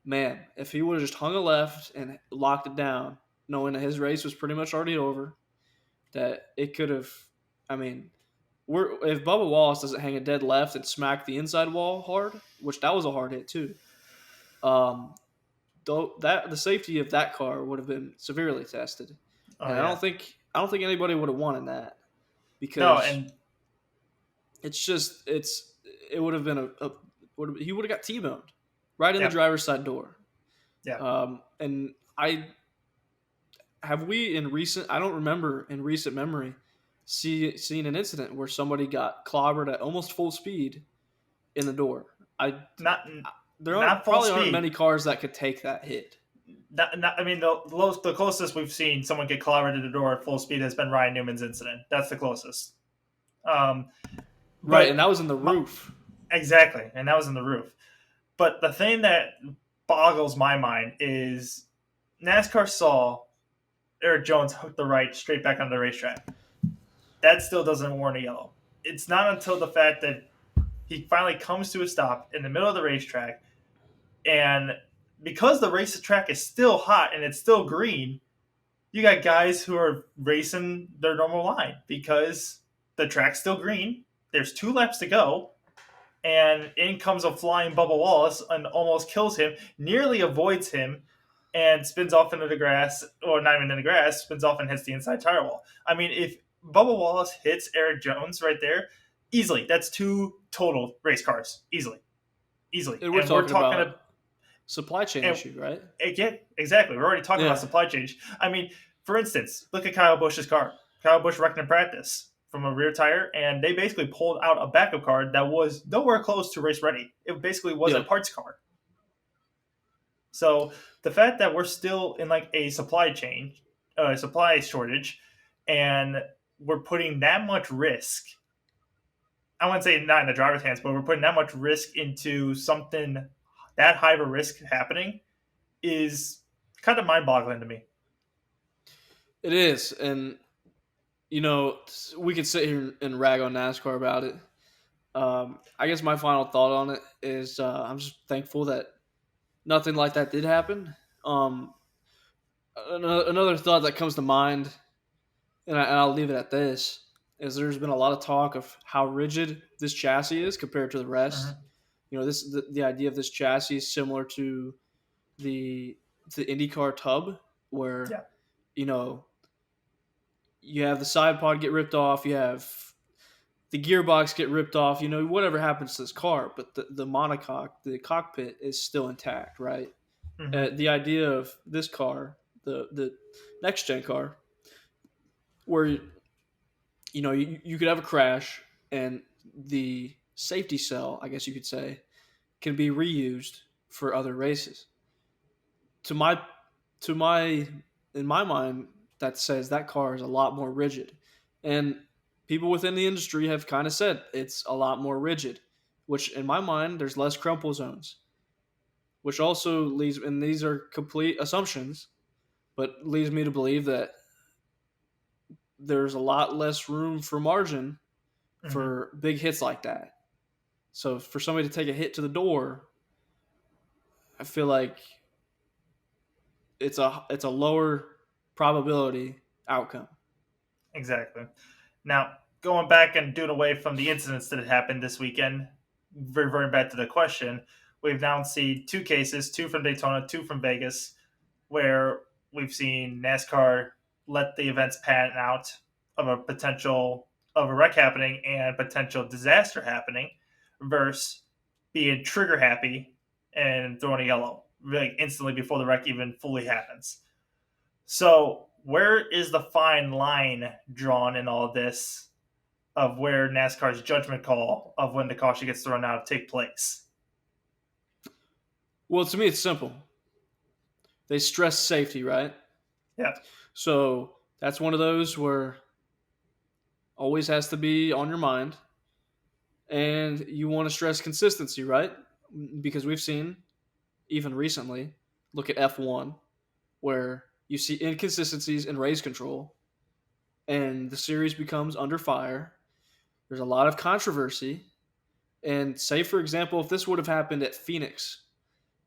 man, if he would have just hung a left and locked it down, knowing that his race was pretty much already over, that it could have, if Bubba Wallace doesn't hang a dead left and smack the inside wall hard, which that was a hard hit too, um, though that the safety of that car would have been severely tested, Oh and yeah. I don't think anybody would have wanted that No, because and it would have been he would have got T-boned right in the yeah, driver's side door. yeah. And we in recent I don't remember in recent memory seeing an incident where somebody got clobbered at almost full speed in the door. Not There not full probably aren't speed. many cars that could take that hit. I mean, the closest we've seen someone get clobbered at the door at full speed has been Ryan Newman's incident. That's the closest. Right, But and that was in the roof. exactly, and that was in the roof. But the thing that boggles my mind is NASCAR saw Eric Jones hook the right straight back on the racetrack. That still doesn't warrant a yellow. It's not until the fact that he finally comes to a stop in the middle of the racetrack, and because the racetrack is still hot and it's still green, you got guys who are racing their normal line because the track's still green. There's 2 laps to go, and in comes a flying Bubba Wallace and almost kills him, nearly avoids him, and spins off into the grass, or not even in the grass, spins off and hits the inside tire wall. I mean, if Bubba Wallace hits Eric Jones right there, easily, that's 2 total race cars, easily. And we're talking about supply chain issue, right? Yeah, exactly. We're already talking about supply chain. I mean, for instance, look at Kyle Busch's car. Kyle Busch wrecked in practice from a rear tire, and they basically pulled out a backup car that was nowhere close to race ready. It basically was a parts car. So the fact that we're still in like a supply shortage, and we're putting that much risk, I wouldn't say not in the driver's hands, but we're putting that much risk into something that high of a risk happening is kind of mind-boggling to me. It is, and we could sit here and rag on NASCAR about it. I guess my final thought on it is I'm just thankful that nothing like that did happen. Another thought that comes to mind, and I'll leave it at this, is there's been a lot of talk of how rigid this chassis is compared to the rest. The idea of this chassis is similar to the IndyCar tub, where you have the side pod get ripped off, you have the gearbox get ripped off, whatever happens to this car, but the monocoque, the cockpit is still intact, right? Mm-hmm. The idea of this car, the next gen car, where you could have a crash and the safety cell, I guess you could say, can be reused for other races. In my mind, that says that car is a lot more rigid, and people within the industry have kind of said it's a lot more rigid, which in my mind there's less crumple zones, which also leads, and these are complete assumptions, but leads me to believe that there's a lot less room for margin for big hits like that. So for somebody to take a hit to the door, I feel like it's a lower probability outcome. Exactly. Now, going back and doing away from the incidents that had happened this weekend, reverting back to the question, we've now seen 2 cases, 2 from Daytona, 2 from Vegas, where we've seen NASCAR let the events pan out of a wreck happening and potential disaster happening versus being trigger happy and throwing a yellow like instantly before the wreck even fully happens. So where is the fine line drawn in all of this of where NASCAR's judgment call of when the caution gets thrown out take place? Well, to me, it's simple. They stress safety, right? Yeah. So that's one of those where always has to be on your mind. And you want to stress consistency, right? Because we've seen, even recently, look at F1, where you see inconsistencies in race control, and the series becomes under fire. There's a lot of controversy. And say, for example, if this would have happened at Phoenix,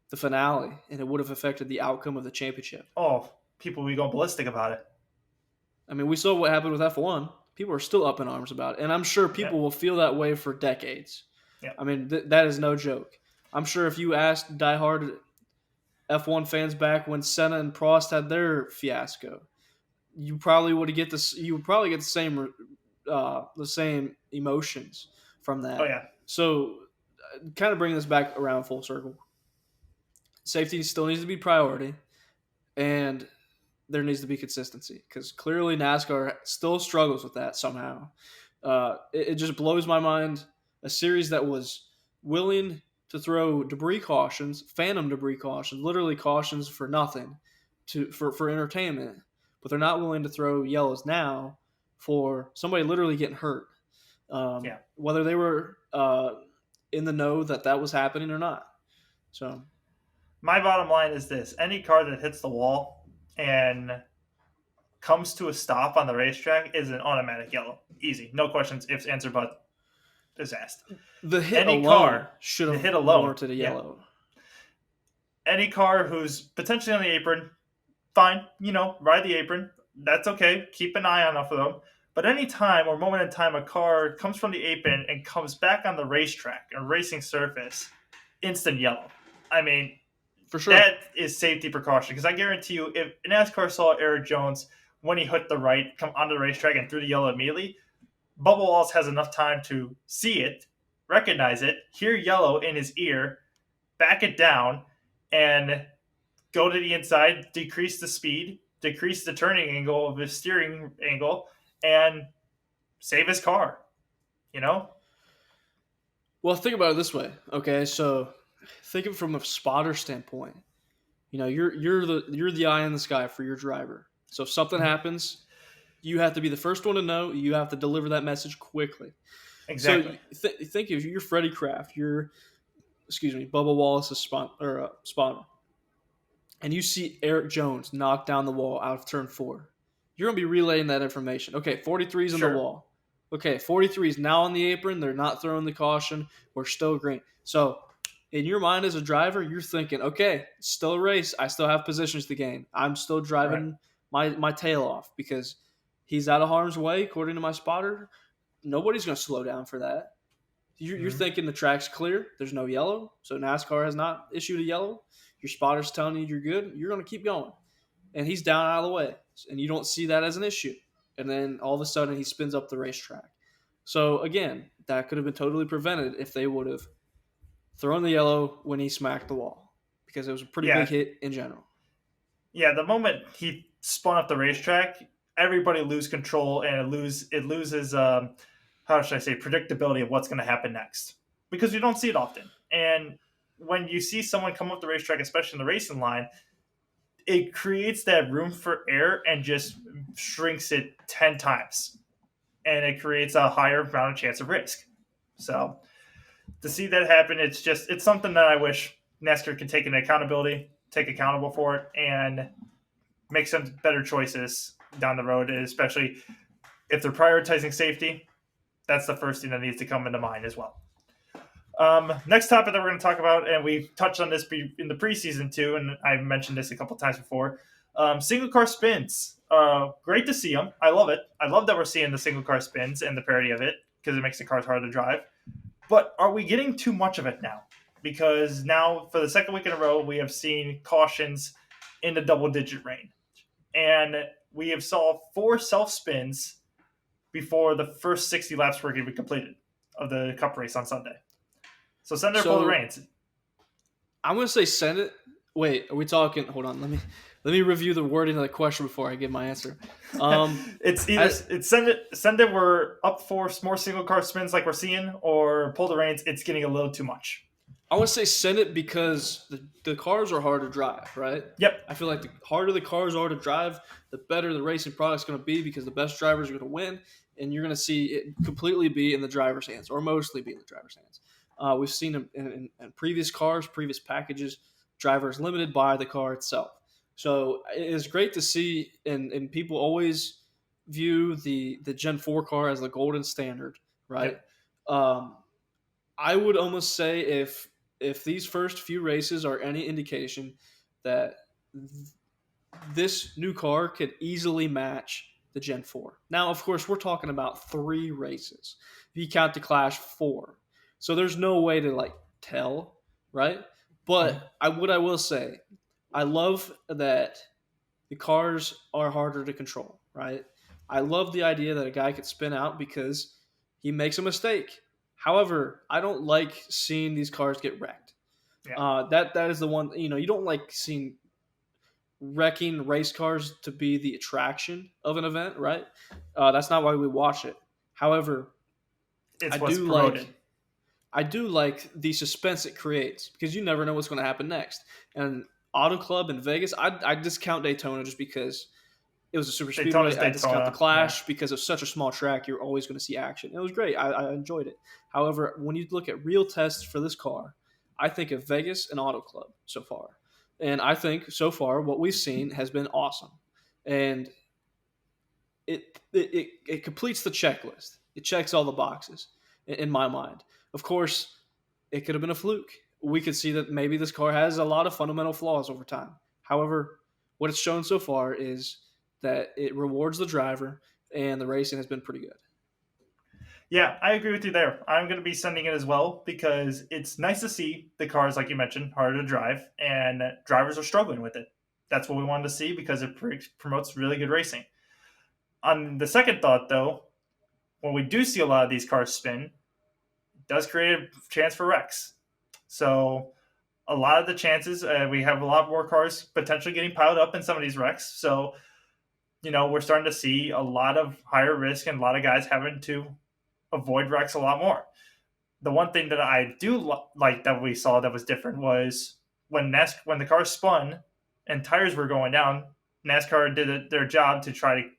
the finale, and it would have affected the outcome of the championship. Oh, people would be going ballistic about it. I mean, we saw what happened with F1. people are still up in arms about it. And I'm sure people Yep. will feel that way for decades. Yep. I mean, that is no joke. I'm sure if you asked diehard F1 fans back when Senna and Prost had their fiasco, you probably would get this. You would probably get the same emotions from Oh that. yeah. So, kind of bringing this back around full circle, safety still needs to be priority, and there needs to be consistency because clearly NASCAR still struggles with that somehow. It just blows my mind. A series that was willing to throw debris cautions, phantom debris cautions, literally cautions for nothing, for entertainment, but they're not willing to throw yellows now for somebody literally getting hurt. Yeah. Whether they were in the know that was happening or not. So My bottom line is this: any car that hits the wall and comes to a stop on the racetrack is an automatic yellow. Easy, no questions, ifs, answer, but is asked. the hit Any alone car, should the have hit alone, warranted a yellow. Any car who's potentially on the apron, fine, ride the apron. That's okay. Keep an eye on enough of them. But any time or moment in time a car comes from the apron and comes back on the racetrack, a racing surface, instant yellow. I mean, For sure. that is safety precaution. Because I guarantee you, if NASCAR saw Eric Jones when he hit the right, come onto the racetrack and threw the yellow immediately, Bubba Wallace has enough time to see it, recognize it, hear yellow in his ear, back it down, and go to the inside, decrease the speed, decrease the turning angle of his steering angle, and save his car. Well, think about it this way. Okay, so think of it from a spotter standpoint. You're the eye in the sky for your driver. So if something happens, you have to be the first one to know. You have to deliver that message quickly. Exactly. So think if you're Freddie Kraft, Bubba Wallace's spotter, and you see Eric Jones knock down the wall out of turn 4, you're going to be relaying that information. Okay, 43's on the wall. Okay, 43 is now on the apron. They're not throwing the caution. We're still green. So in your mind as a driver, you're thinking, okay, it's still a race. I still have positions to gain. I'm still driving my tail off because he's out of harm's way, according to my spotter. Nobody's going to slow down for that. You're thinking the track's clear. There's no yellow. So NASCAR has not issued a yellow. Your spotter's telling you you're good. You're going to keep going. And he's down out of the way. And you don't see that as an issue. And then all of a sudden he spins up the racetrack. So again, that could have been totally prevented if they would have thrown the yellow when he smacked the wall. Because it was a pretty big hit in general. Yeah, the moment he spun up the racetrack, everybody lose control and it loses how should I say, predictability of what's going to happen next. Because you don't see it often. And when you see someone come up the racetrack, especially in the racing line, it creates that room for error and just shrinks it 10 times. And it creates a higher amount of chance of risk. So to see that happen, it's something that I wish NASCAR could take take accountable for it, and make some better choices down the road, especially if they're prioritizing safety. That's the first thing that needs to come into mind as well. Next topic that we're going to talk about, and we touched on this in the preseason too, and I've mentioned this a couple times before. Single car spins. Great to see them. I love it. I love that we're seeing the single car spins and the parity of it because it makes the cars hard to drive. But are we getting too much of it now? Because now, for the second week in a row, we have seen cautions in the double-digit range. And we have saw 4 self-spins before the first 60 laps were even completed of the Cup race on Sunday. So send it for the reins. I'm going to say send it. Wait, are we talking? Hold on. Let me review the wording of the question before I give my answer. It's either send it. We're up for more single car spins like we're seeing, or pull the reins. It's getting a little too much. I want to say send it because the cars are hard to drive, right? Yep. I feel like the harder the cars are to drive, the better the racing product's going to be because the best drivers are going to win, and you're going to see it completely be in the driver's hands, or mostly be in the driver's hands. We've seen in previous cars, previous packages, drivers limited by the car itself. So it is great to see, and people always view the Gen 4 car as the golden standard, right? Yep. I would almost say if these first few races are any indication that this new car could easily match the Gen 4. Now, of course, we're talking about 3 races. If you count the Clash, 4. So there's no way to like tell, right? Mhm. But what I will say, I love that the cars are harder to control, right? I love the idea that a guy could spin out because he makes a mistake. However, I don't like seeing these cars get wrecked. Yeah. That is the one, you don't like seeing wrecking race cars to be the attraction of an event, right? That's not why we watch it. However, I It's what's do promoted. like I do like the suspense it creates because you never know what's going to happen next. And Auto Club in Vegas, I discount Daytona just because it was a super Daytona's speedway. I discount the Daytona. Yeah. Clash because it's such a small track. You're always going to see action. It was great. I enjoyed it. However, when you look at real tests for this car, I think of Vegas and Auto Club so far. And I think so far what we've seen has been awesome. And it completes the checklist. It checks all the boxes in my mind. Of course, it could have been a fluke. We could see that maybe this car has a lot of fundamental flaws over time. However, what it's shown so far is that it rewards the driver, and the racing has been pretty good. Yeah, I agree with you there. I'm going to be sending it as well because it's nice to see the cars, like you mentioned, harder to drive, and drivers are struggling with it. That's what we wanted to see because it promotes really good racing. On the second thought, though, when we do see a lot of these cars spin, it does create a chance for wrecks. So a lot of the chances, we have a lot more cars potentially getting piled up in some of these wrecks. So, we're starting to see a lot of higher risk and a lot of guys having to avoid wrecks a lot more. The one thing that I do like that we saw that was different was when the car spun and tires were going down, NASCAR did their job to try to,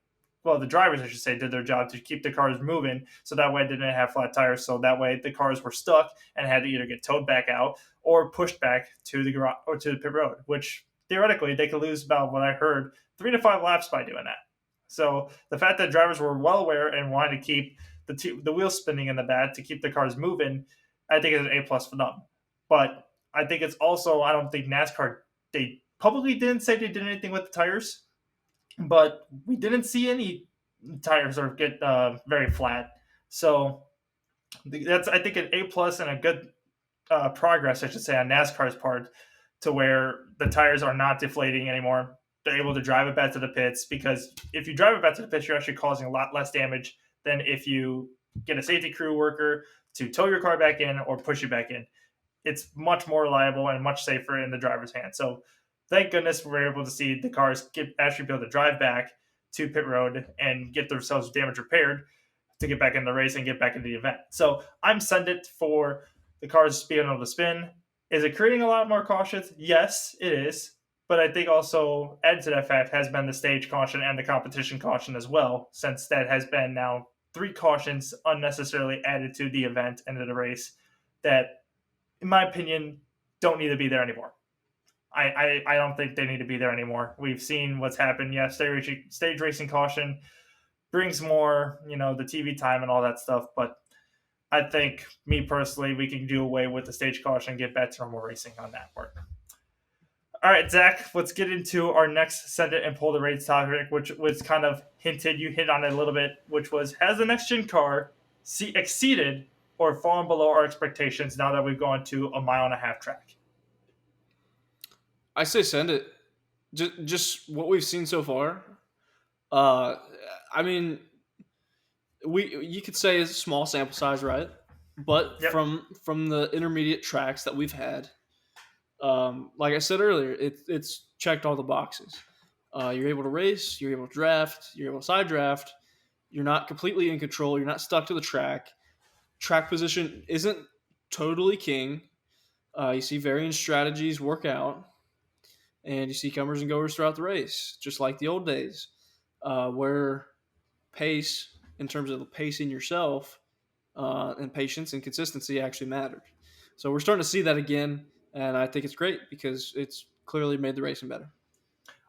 well, the drivers, I should say, did their job to keep the cars moving so that way it didn't have flat tires. So that way the cars were stuck and had to either get towed back out or pushed back to the garage or to the pit road, which theoretically they could lose about what I heard 3 to 5 laps by doing that. So the fact that drivers were well aware and wanted to keep the wheels spinning in the back to keep the cars moving, I think is an A plus for them. But I think it's also, I don't think NASCAR, they publicly didn't say they did anything with the tires, but we didn't see any tires or get very flat. So that's, I think, an A plus and a good progress, I should say, on NASCAR's part, to where the tires are not deflating anymore. They're able to drive it back to the pits because if you drive it back to the pits, you're actually causing a lot less damage than if you get a safety crew worker to tow your car back in or push you back in. It's much more reliable and much safer in the driver's hands. So thank goodness we're able to see the cars actually be able to drive back to pit road and get themselves damage repaired to get back in the race and get back into the event. So I'm sending it for the cars being able to spin. Is it creating a lot more cautions? Yes, it is. But I think also added to that fact has been the stage caution and the competition caution as well, since that has been now 3 cautions unnecessarily added to the event and to the race that, in my opinion, don't need to be there anymore. I don't think they need to be there anymore. We've seen what's happened. Yeah, stage racing caution brings more, the TV time and all that stuff. But I think, me personally, we can do away with the stage caution and get back to normal racing on that part. All right, Zach, let's get into our next send it and pull the rates topic, which was kind of hinted, you hit on it a little bit, which was, has the next gen car exceeded or fallen below our expectations now that we've gone to a 1.5 mile track? I say send it. Just what we've seen so far. Uh, I mean, you could say it's a small sample size, right? But Yep. from the intermediate tracks that we've had, like I said earlier, it's checked all the boxes. You're able to race, you're able to draft, you're able to side draft. You're not completely in control. You're not stuck to the track. Track position isn't totally king. You see varying strategies work out, and you see comers and goers throughout the race, just like the old days, where pace, in terms of pacing yourself, and patience and consistency actually mattered. So we're starting to see that again, and I think it's great because it's clearly made the racing better.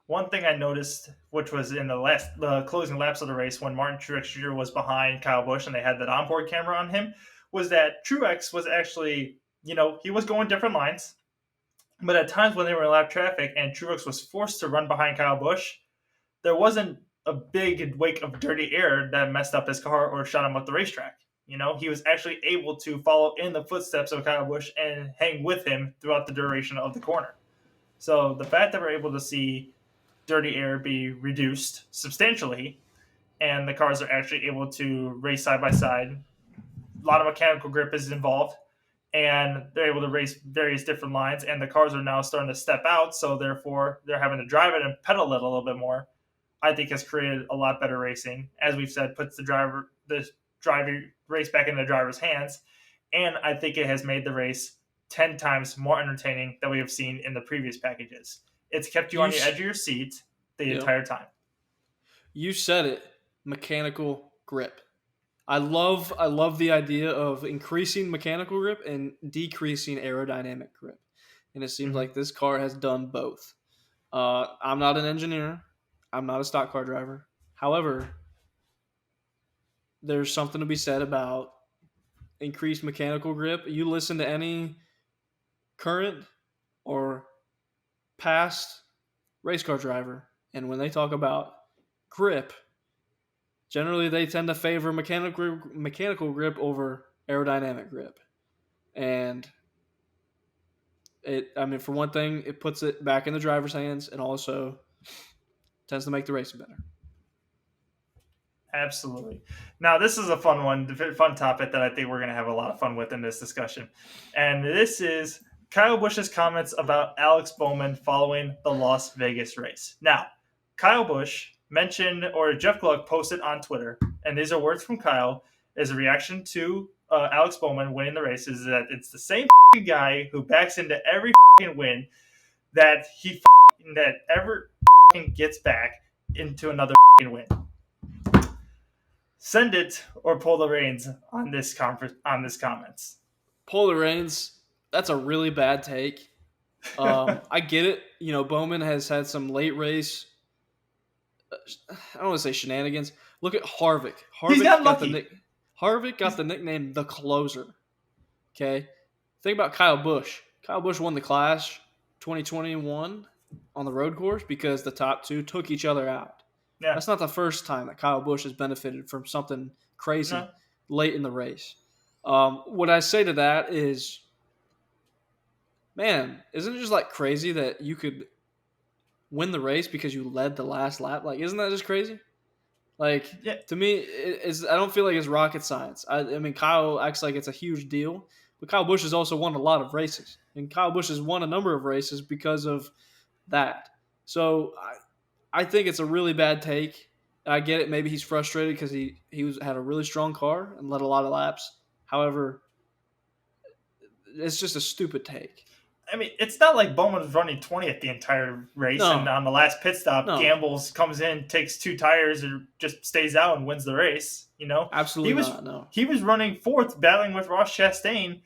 One thing I noticed, which was in the closing laps of the race when Martin Truex Jr. was behind Kyle Busch and they had that onboard camera on him, was that Truex was actually, he was going different lines, but at times when they were in lap traffic and Truex was forced to run behind Kyle Busch, there wasn't a big wake of dirty air that messed up his car or shot him up the racetrack. He was actually able to follow in the footsteps of Kyle Busch and hang with him throughout the duration of the corner. So the fact that we're able to see dirty air be reduced substantially and the cars are actually able to race side by side, a lot of mechanical grip is involved, and they're able to race various different lines, and the cars are now starting to step out, so therefore they're having to drive it and pedal it a little bit more. I think has created a lot better racing. As we've said, puts the driver race back in the driver's hands, and I think it has made the race 10 times more entertaining than we have seen in the previous packages. It's kept you on the edge of your seat the entire time. You said it, mechanical grip. I love the idea of increasing mechanical grip and decreasing aerodynamic grip. And it seems like this car has done both. I'm not an engineer. I'm not a stock car driver. However, there's something to be said about increased mechanical grip. You listen to any current or past race car driver, and when they talk about grip, generally they tend to favor mechanical grip over aerodynamic grip. And for one thing, it puts it back in the driver's hands and also tends to make the racing better. Absolutely. Now, this is a fun topic that I think we're going to have a lot of fun with in this discussion. And this is Kyle Busch's comments about Alex Bowman following the Las Vegas race. Now, Kyle Busch mentioned, or Jeff Gluck posted on Twitter, and these are words from Kyle, as a reaction to Alex Bowman winning the race, is that it's the same guy who backs into every win that that ever gets back into another win. Send it or pull the reins on this comments. Pull the reins. That's a really bad take. I get it. Bowman has had some late race. I don't want to say shenanigans. Look at Harvick. He's got lucky. Harvick got the nickname the closer. Okay, think about Kyle Busch. Kyle Busch won the Clash 2021 on the road course because the top two took each other out. Yeah. That's not the first time that Kyle Busch has benefited from something crazy late in the race. What I say to that is, man, isn't it just crazy that you could win the race because you led the last lap? Isn't that just crazy? To me, I don't feel like it's rocket science. I mean, Kyle acts like it's a huge deal, but Kyle Busch has also won a lot of races, and Kyle Busch has won a number of races because of that. So I think it's a really bad take. I get it. Maybe he's frustrated because he had a really strong car and led a lot of laps. However, it's just a stupid take. I mean, it's not like Bowman was running 20th the entire race, and on the last pit stop, gambles, comes in, takes 2 tires, and just stays out and wins the race. Absolutely not. No, he was running 4th, battling with Ross Chastain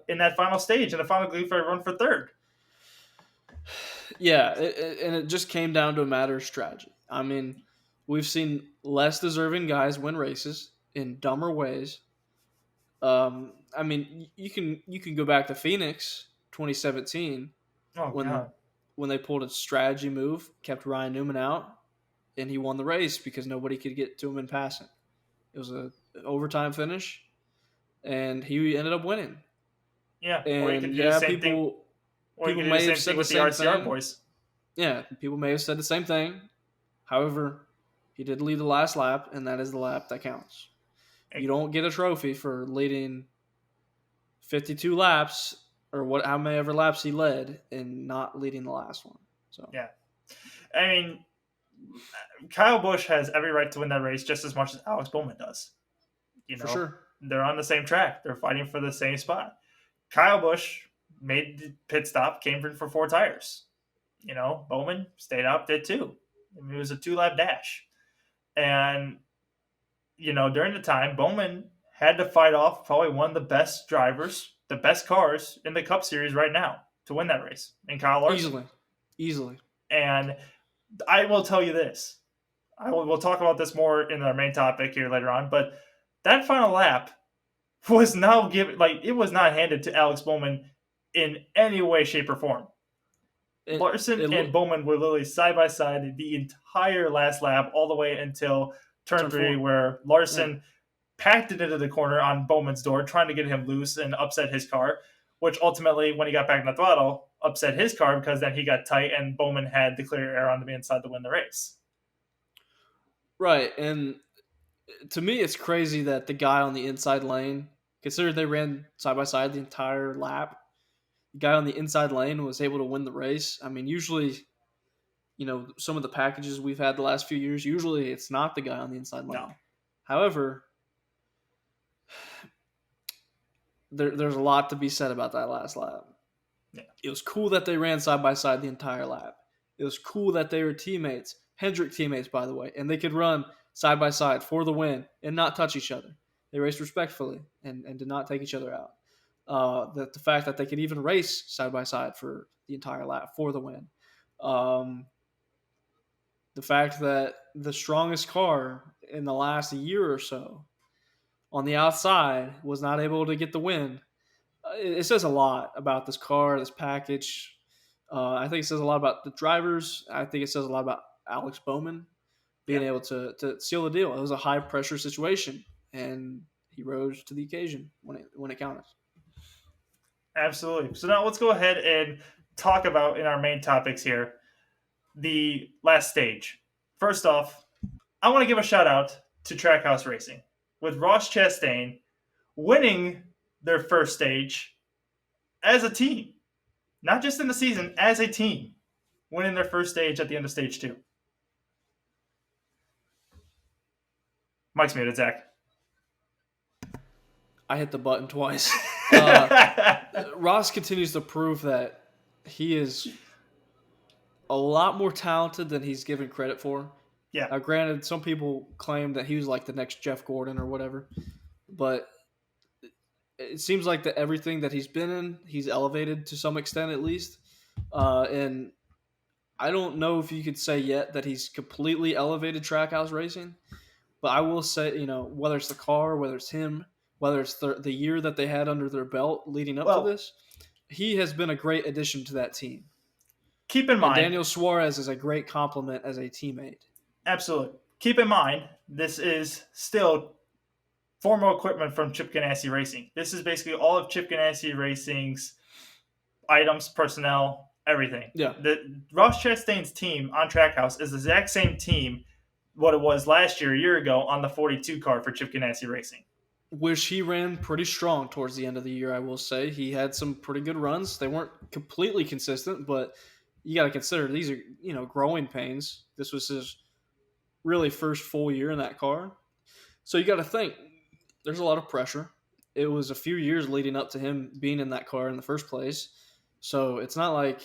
in that final stage, and the final group run for 3rd. Yeah, and it just came down to a matter of strategy. I mean, we've seen less deserving guys win races in dumber ways. I mean, you can go back to Phoenix 2017 when they pulled a strategy move, kept Ryan Newman out, and he won the race because nobody could get to him in passing. It was an overtime finish, and he ended up winning. Yeah, and or you could do the same thing. Or you can do the same thing with the RCR boys. Yeah, people may have said the same thing. However, he did lead the last lap, and that is the lap that counts. You don't get a trophy for leading 52 laps or how many ever laps he led and not leading the last one. So yeah, I mean, Kyle Busch has every right to win that race just as much as Alex Bowman does. For sure, they're on the same track. They're fighting for the same spot. Kyle Busch made the pit stop, came in for 4 tires. Bowman stayed out, did 2. I mean, it was a 2-lap dash. And, during the time, Bowman had to fight off probably one of the best drivers, the best cars in the Cup Series right now to win that race, in Kyle Larson. Easily. And I will tell you this. We'll talk about this more in our main topic here later on, but that final lap was it was not handed to Alex Bowman in any way, shape, or form. It, Larson it and looked Bowman were literally side by side the entire last lap, all the way until turn turn three, four. where Yeah. Larson packed it into the corner on Bowman's door, trying to get him loose and upset his car, which ultimately, when he got back in the throttle, upset his car because then he got tight and Bowman had the clear air on the inside to win the race. Right. And to me, it's crazy that the guy on the inside lane, considered they ran side by side the entire lap, the guy on the inside lane was able to win the race. I mean, usually, some of the packages we've had the last few years, usually it's not the guy on the inside No. lane. However, there's a lot to be said about that last lap. Yeah. It was cool that they ran side by side the entire lap. It was cool that they were teammates, Hendrick teammates, by the way, and they could run side by side for the win and not touch each other. They raced respectfully and did not take each other out. The fact that they could even race side by side for the entire lap for the win. The fact that the strongest car in the last year or so on the outside was not able to get the win. It says a lot about this car, this package. I think it says a lot about the drivers. I think it says a lot about Alex Bowman being Yeah. able to seal the deal. It was a high pressure situation, and he rose to the occasion when it counted. Absolutely. So now let's go ahead and talk about in our main topics here the last stage. First off, I want to give a shout out to Trackhouse Racing with Ross Chastain winning their first stage as a team, not just in the season, as a team, winning their first stage at the end of stage 2. Mike's muted, Zach. I hit the button twice. Yeah. Ross continues to prove that he is a lot more talented than he's given credit for. Granted, some people claim that he was like the next Jeff Gordon or whatever, but it seems like that everything that he's been in, he's elevated to some extent at least. And I don't know if you could say yet that he's completely elevated Trackhouse Racing, but I will say, whether it's the car, whether it's him, whether it's the year that they had under their belt leading up to this, he has been a great addition to that team. Keep in mind, and Daniel Suarez is a great compliment as a teammate. Absolutely. Keep in mind, this is still former equipment from Chip Ganassi Racing. This is basically all of Chip Ganassi Racing's items, personnel, everything. Yeah. The Ross Chastain's team on Trackhouse is the exact same team what it was last year, a year ago, on the 42 car for Chip Ganassi Racing. Which he ran pretty strong towards the end of the year, I will say. He had some pretty good runs. They weren't completely consistent, but you got to consider these are, growing pains. This was his really first full year in that car. So you got to think there's a lot of pressure. It was a few years leading up to him being in that car in the first place. So it's not like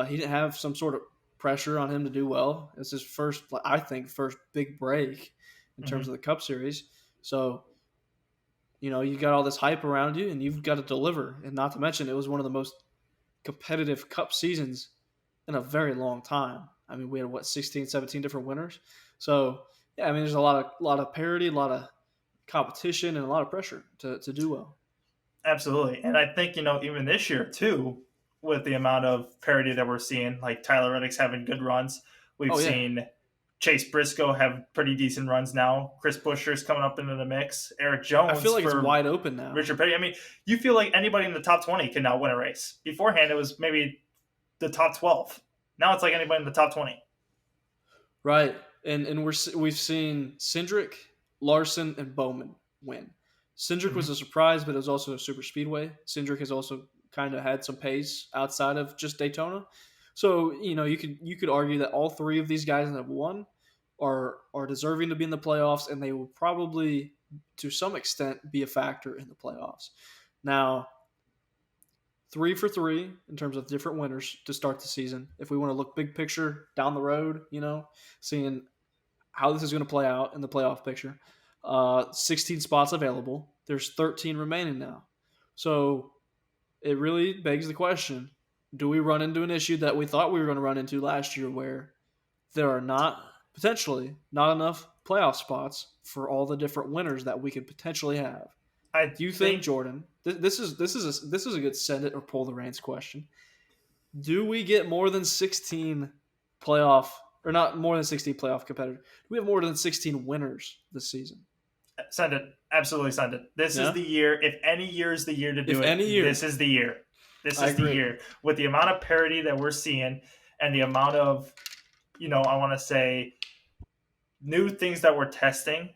he didn't have some sort of pressure on him to do well. It's his first big break in terms of the Cup Series. So, you got all this hype around you and you've got to deliver. And not to mention, it was one of the most competitive Cup seasons in a very long time. I mean, we had 16, 17 different winners. So yeah, I mean, there's a lot of parity, a lot of competition, and a lot of pressure to do well. Absolutely. And I think, even this year too, with the amount of parity that we're seeing, like Tyler Reddick's having good runs. We've seen Chase Briscoe have pretty decent runs now. Chris Buescher's coming up into the mix. Eric Jones. I feel like it's wide open now. Richard Petty. I mean, you feel like anybody in the top 20 can now win a race. Beforehand, it was maybe the top 12. Now it's like anybody in the top 20. Right. And we've seen Cindric, Larson, and Bowman win. Cindric was a surprise, but it was also a super speedway. Cindric has also kind of had some pace outside of just Daytona. So, you could argue that all three of these guys that have won are deserving to be in the playoffs, and they will probably, to some extent, be a factor in the playoffs. Now, 3 for 3 in terms of different winners to start the season. If we want to look big picture down the road, seeing how this is going to play out in the playoff picture. 16 spots available. There's 13 remaining now. So it really begs the question, do we run into an issue that we thought we were going to run into last year where there are potentially not enough playoff spots for all the different winners that we could potentially have? Do you think, Jordan, this is a good send it or pull the reins question. Do we get more than 16 playoff, or not more than 16 playoff competitors? Do we have more than 16 winners this season? Send it. Absolutely send it. This is Yeah. the year. If any year is the year to do If it, any year, this is the year. This I is the agree. year. With the amount of parity that we're seeing and the amount of, I want to say, new things that we're testing,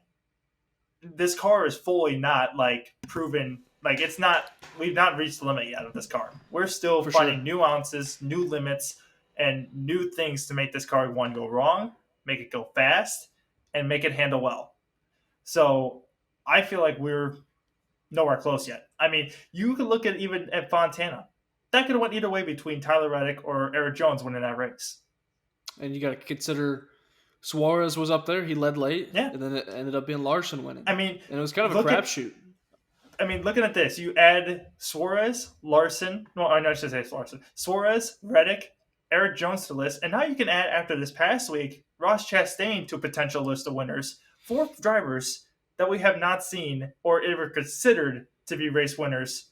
this car is fully not like proven. Like it's not. We've not reached the limit yet of this car. We're still For sure. finding new ounces, new limits, and new things to make this car one go wrong, make it go fast, and make it handle well. So I feel like we're nowhere close yet. I mean, you could look at even at Fontana. That could have went either way between Tyler Reddick or Eric Jones winning that race. And you got to consider Suarez was up there. He led late. Yeah. And then it ended up being Larson winning. I mean, and it was kind of a crapshoot. Looking at this, you add Suarez, Larson. No, I should say Larson. Suarez, Reddick, Eric Jones to the list, and now you can add after this past week Ross Chastain to a potential list of winners. 4 drivers that we have not seen or ever considered to be race winners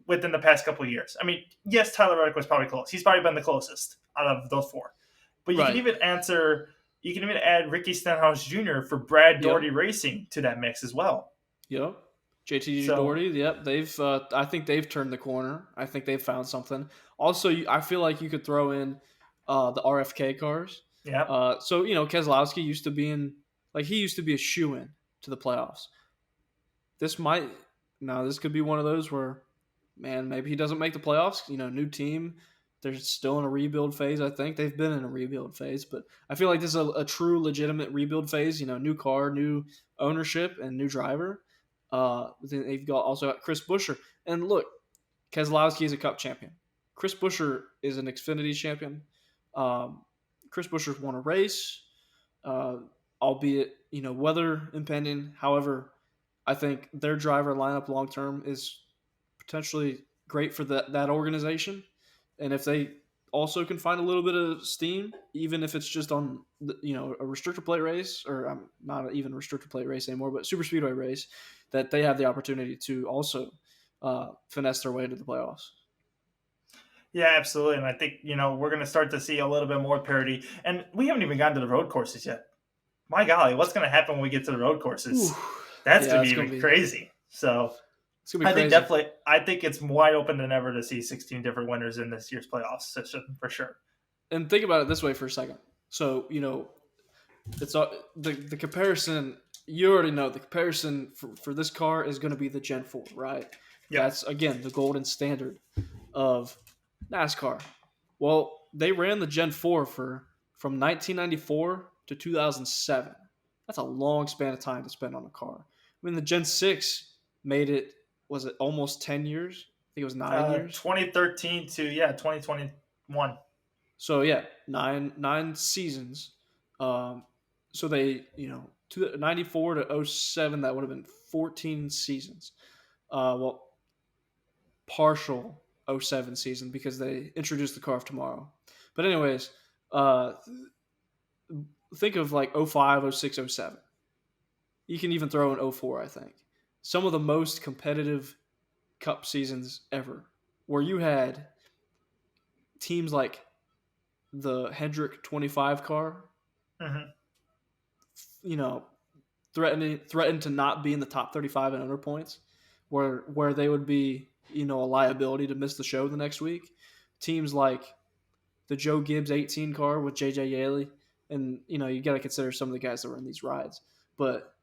within the past couple of years. I mean, yes, Tyler Reddick was probably close. He's probably been the closest out of those 4. But you can even add Ricky Stenhouse Jr. for Brad Doherty Racing to that mix as well. Yep. JT Doherty, yep. They've, I think they've turned the corner. I think they've found something. Also, I feel like you could throw in the RFK cars. Yeah. So Keselowski used to be a shoe-in to the playoffs. This could be one of those where, man, maybe he doesn't make the playoffs. New team. They're still in a rebuild phase, I think. They've been in a rebuild phase, but I feel like this is a true, legitimate rebuild phase. New car, new ownership, and new driver. Then they've also got Chris Buescher. And look, Keselowski is a Cup champion. Chris Buescher is an Xfinity champion. Chris Buescher's won a race, albeit, weather impending. However, I think their driver lineup long term is potentially great for that organization. And if they also can find a little bit of steam, even if it's just on a restrictor plate race, or not even a restrictor plate race anymore, but super speedway race, that they have the opportunity to also finesse their way into the playoffs. Yeah, absolutely. And I think, we're going to start to see a little bit more parity. And we haven't even gotten to the road courses yet. My golly, what's going to happen when we get to the road courses? That's going to be even crazy. So it's going to be crazy. I think it's wide open than ever to see 16 different winners in this year's playoffs session for sure. And think about it this way for a second. So, it's the comparison. You already know the comparison for this car is going to be the Gen 4, right? Yeah. That's, again, the golden standard of NASCAR. Well, they ran the Gen 4 from 1994 to 2007. That's a long span of time to spend on a car. I mean, the Gen 6 made it, was it almost 10 years? I think it was 9 years. 2013 to 2021. So yeah, nine seasons. So they 94 to 07, that would have been 14 seasons. Partial 07 season because they introduced the car of tomorrow. But anyways, think of like 05, 06, 07. You can even throw in 04, I think. Some of the most competitive Cup seasons ever, where you had teams like the Hendrick 25 car, threatened to not be in the top 35 in owner points, where they would be, a liability to miss the show the next week. Teams like the Joe Gibbs 18 car with JJ Yaley, and you got to consider some of the guys that were in these rides, but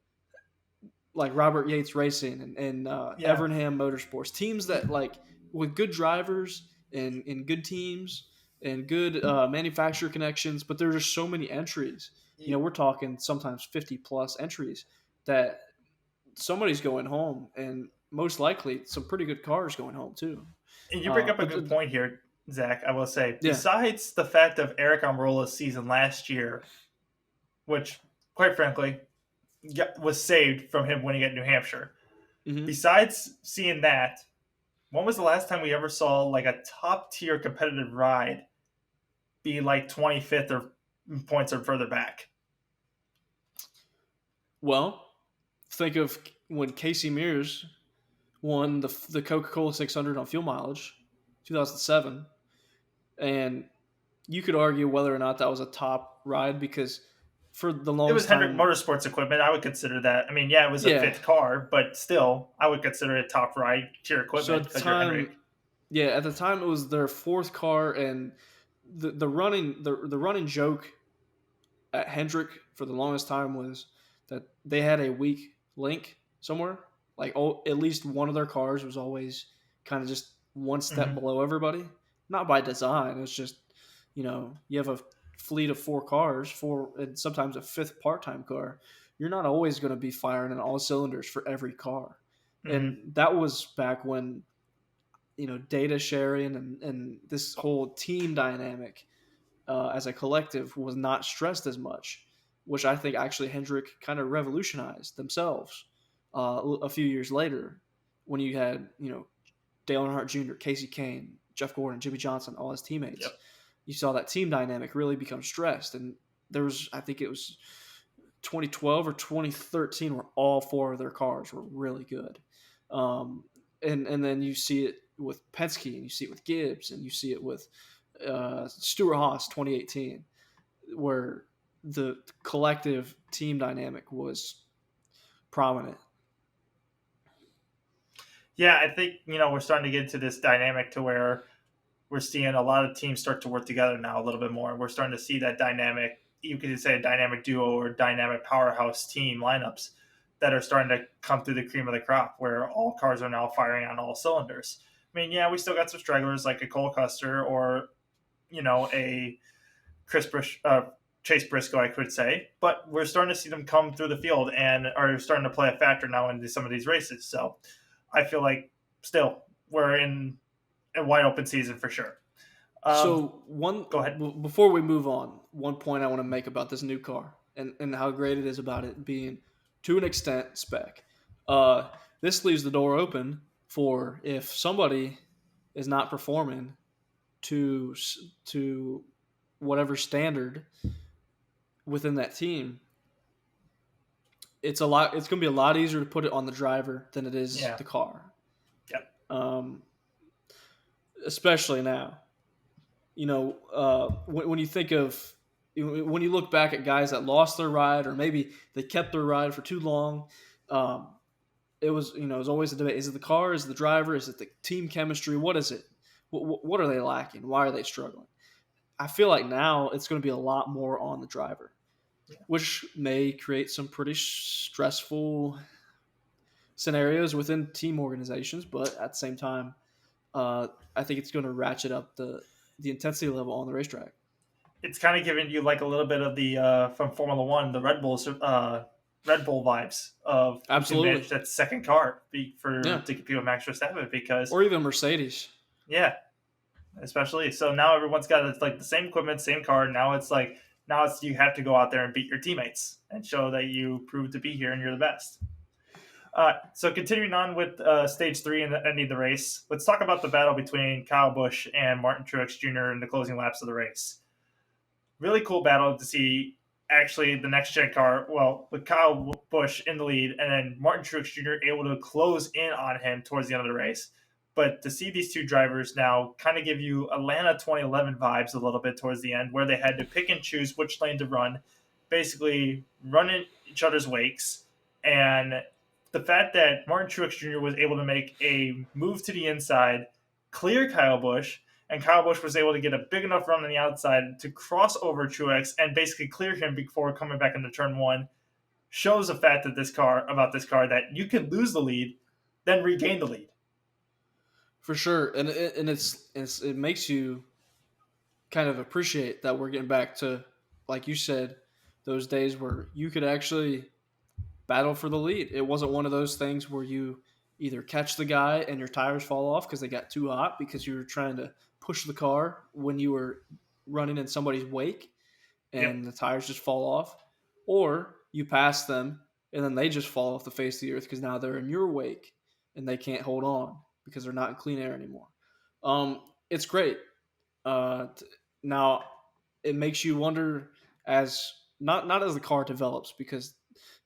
like Robert Yates Racing and Evernham Motorsports, teams that with good drivers and good teams and good manufacturer connections, but there's just so many entries. We're talking sometimes 50 plus entries that somebody's going home, and most likely some pretty good cars going home too. And you bring up a good point here, Zach. I will say, besides the fact of Eric Almirola's season last year, which quite frankly was saved from him winning at New Hampshire. Mm-hmm. Besides seeing that, when was the last time we ever saw like a top tier competitive ride be like 25th or points or further back? Well, think of when Casey Mears won the Coca-Cola 600 on fuel mileage, 2007. And you could argue whether or not that was a top ride because for the It was longest Hendrick time, Motorsports equipment. I would consider that. I mean, yeah, it was a yeah. fifth car, but still, I would consider it top ride tier So equipment at the because you're Hendrick. time, yeah, at the time it was their fourth car, and the running joke at Hendrick for the longest time was that they had a weak link somewhere. Like, oh, at least one of their cars was always kind of just one step Hmm. below everybody. Not by design. It's just, you have a fleet of four cars, and sometimes a fifth part-time car. You're not always going to be firing on all cylinders for every car. Hmm. And that was back when, data sharing and this whole team dynamic as a collective was not stressed as much, which I think actually Hendrick kind of revolutionized themselves a few years later when you had, Dale Earnhardt Jr., Casey Kane, Jeff Gordon, Jimmy Johnson, all his teammates. Yep. You saw that team dynamic really become stressed. And there was, I think it was 2012 or 2013 where all four of their cars were really good. And then you see it with Penske, and you see it with Gibbs, and you see it with Stuart Haas 2018, where the collective team dynamic was prominent. Yeah, I think we're starting to get into this dynamic to where we're seeing a lot of teams start to work together now a little bit more. We're starting to see that dynamic. You could say a dynamic duo or dynamic powerhouse team lineups that are starting to come through the cream of the crop, where all cars are now firing on all cylinders. I mean, yeah, we still got some stragglers like a Cole Custer or a Chris Chase Briscoe, I could say, but we're starting to see them come through the field and are starting to play a factor now into some of these races. So I feel like still we're in a wide open season for sure. Um, So Go ahead. before we move on, one point I want to make about this new car and how great it is about it being to an extent spec. This leaves the door open for if somebody is not performing to to whatever standard within that team, it's going to be a lot easier to put it on the driver than it is Yeah. the car. Yep. Um, especially now. When you think of when you look back at guys that lost their ride or maybe they kept their ride for too long, um, it was always a debate: is it the car, is it the driver, is it the team chemistry? What is it? What are they lacking? Why are they struggling? I feel like now it's going to be a lot more on the driver, Yeah. which may create some pretty stressful scenarios within team organizations, but at the same time, I think it's going to ratchet up the intensity level on the racetrack. It's kind of giving you like a little bit of the from Formula One, the Red Bull vibes of who can Absolutely, manage that second car for yeah, to compete with Max Verstappen because or even Mercedes. yeah, especially so now everyone's got like the same equipment, same car. Now it's you have to go out there and beat your teammates and show that you proved to be here and you're the best. So continuing on with stage three and the ending of the race, let's talk about the battle between Kyle Busch and Martin Truex Jr. in the closing laps of the race. Really cool battle to see actually the next gen car, well, with Kyle Busch in the lead and then Martin Truex Jr. able to close in on him towards the end of the race. But to see these two drivers now kind of give you Atlanta 2011 vibes a little bit towards the end, where they had to pick and choose which lane to run, basically running each other's wakes. And the fact that Martin Truex Jr. was able to make a move to the inside, clear Kyle Busch, and Kyle Busch was able to get a big enough run on the outside to cross over Truex and basically clear him before coming back into turn one, shows the fact that this car that you can lose the lead, then regain the lead. For sure, and it makes you kind of appreciate that we're getting back to, like you said, those days where you could actually battle for the lead. It wasn't one of those things where you either catch the guy and your tires fall off because they got too hot because you were trying to push the car when you were running in somebody's wake Yep. and the tires just fall off, or you pass them and then they just fall off the face of the earth because now they're in your wake and they can't hold on because they're not in clean air anymore. It's great. Uh, Now it makes you wonder as not as the car develops because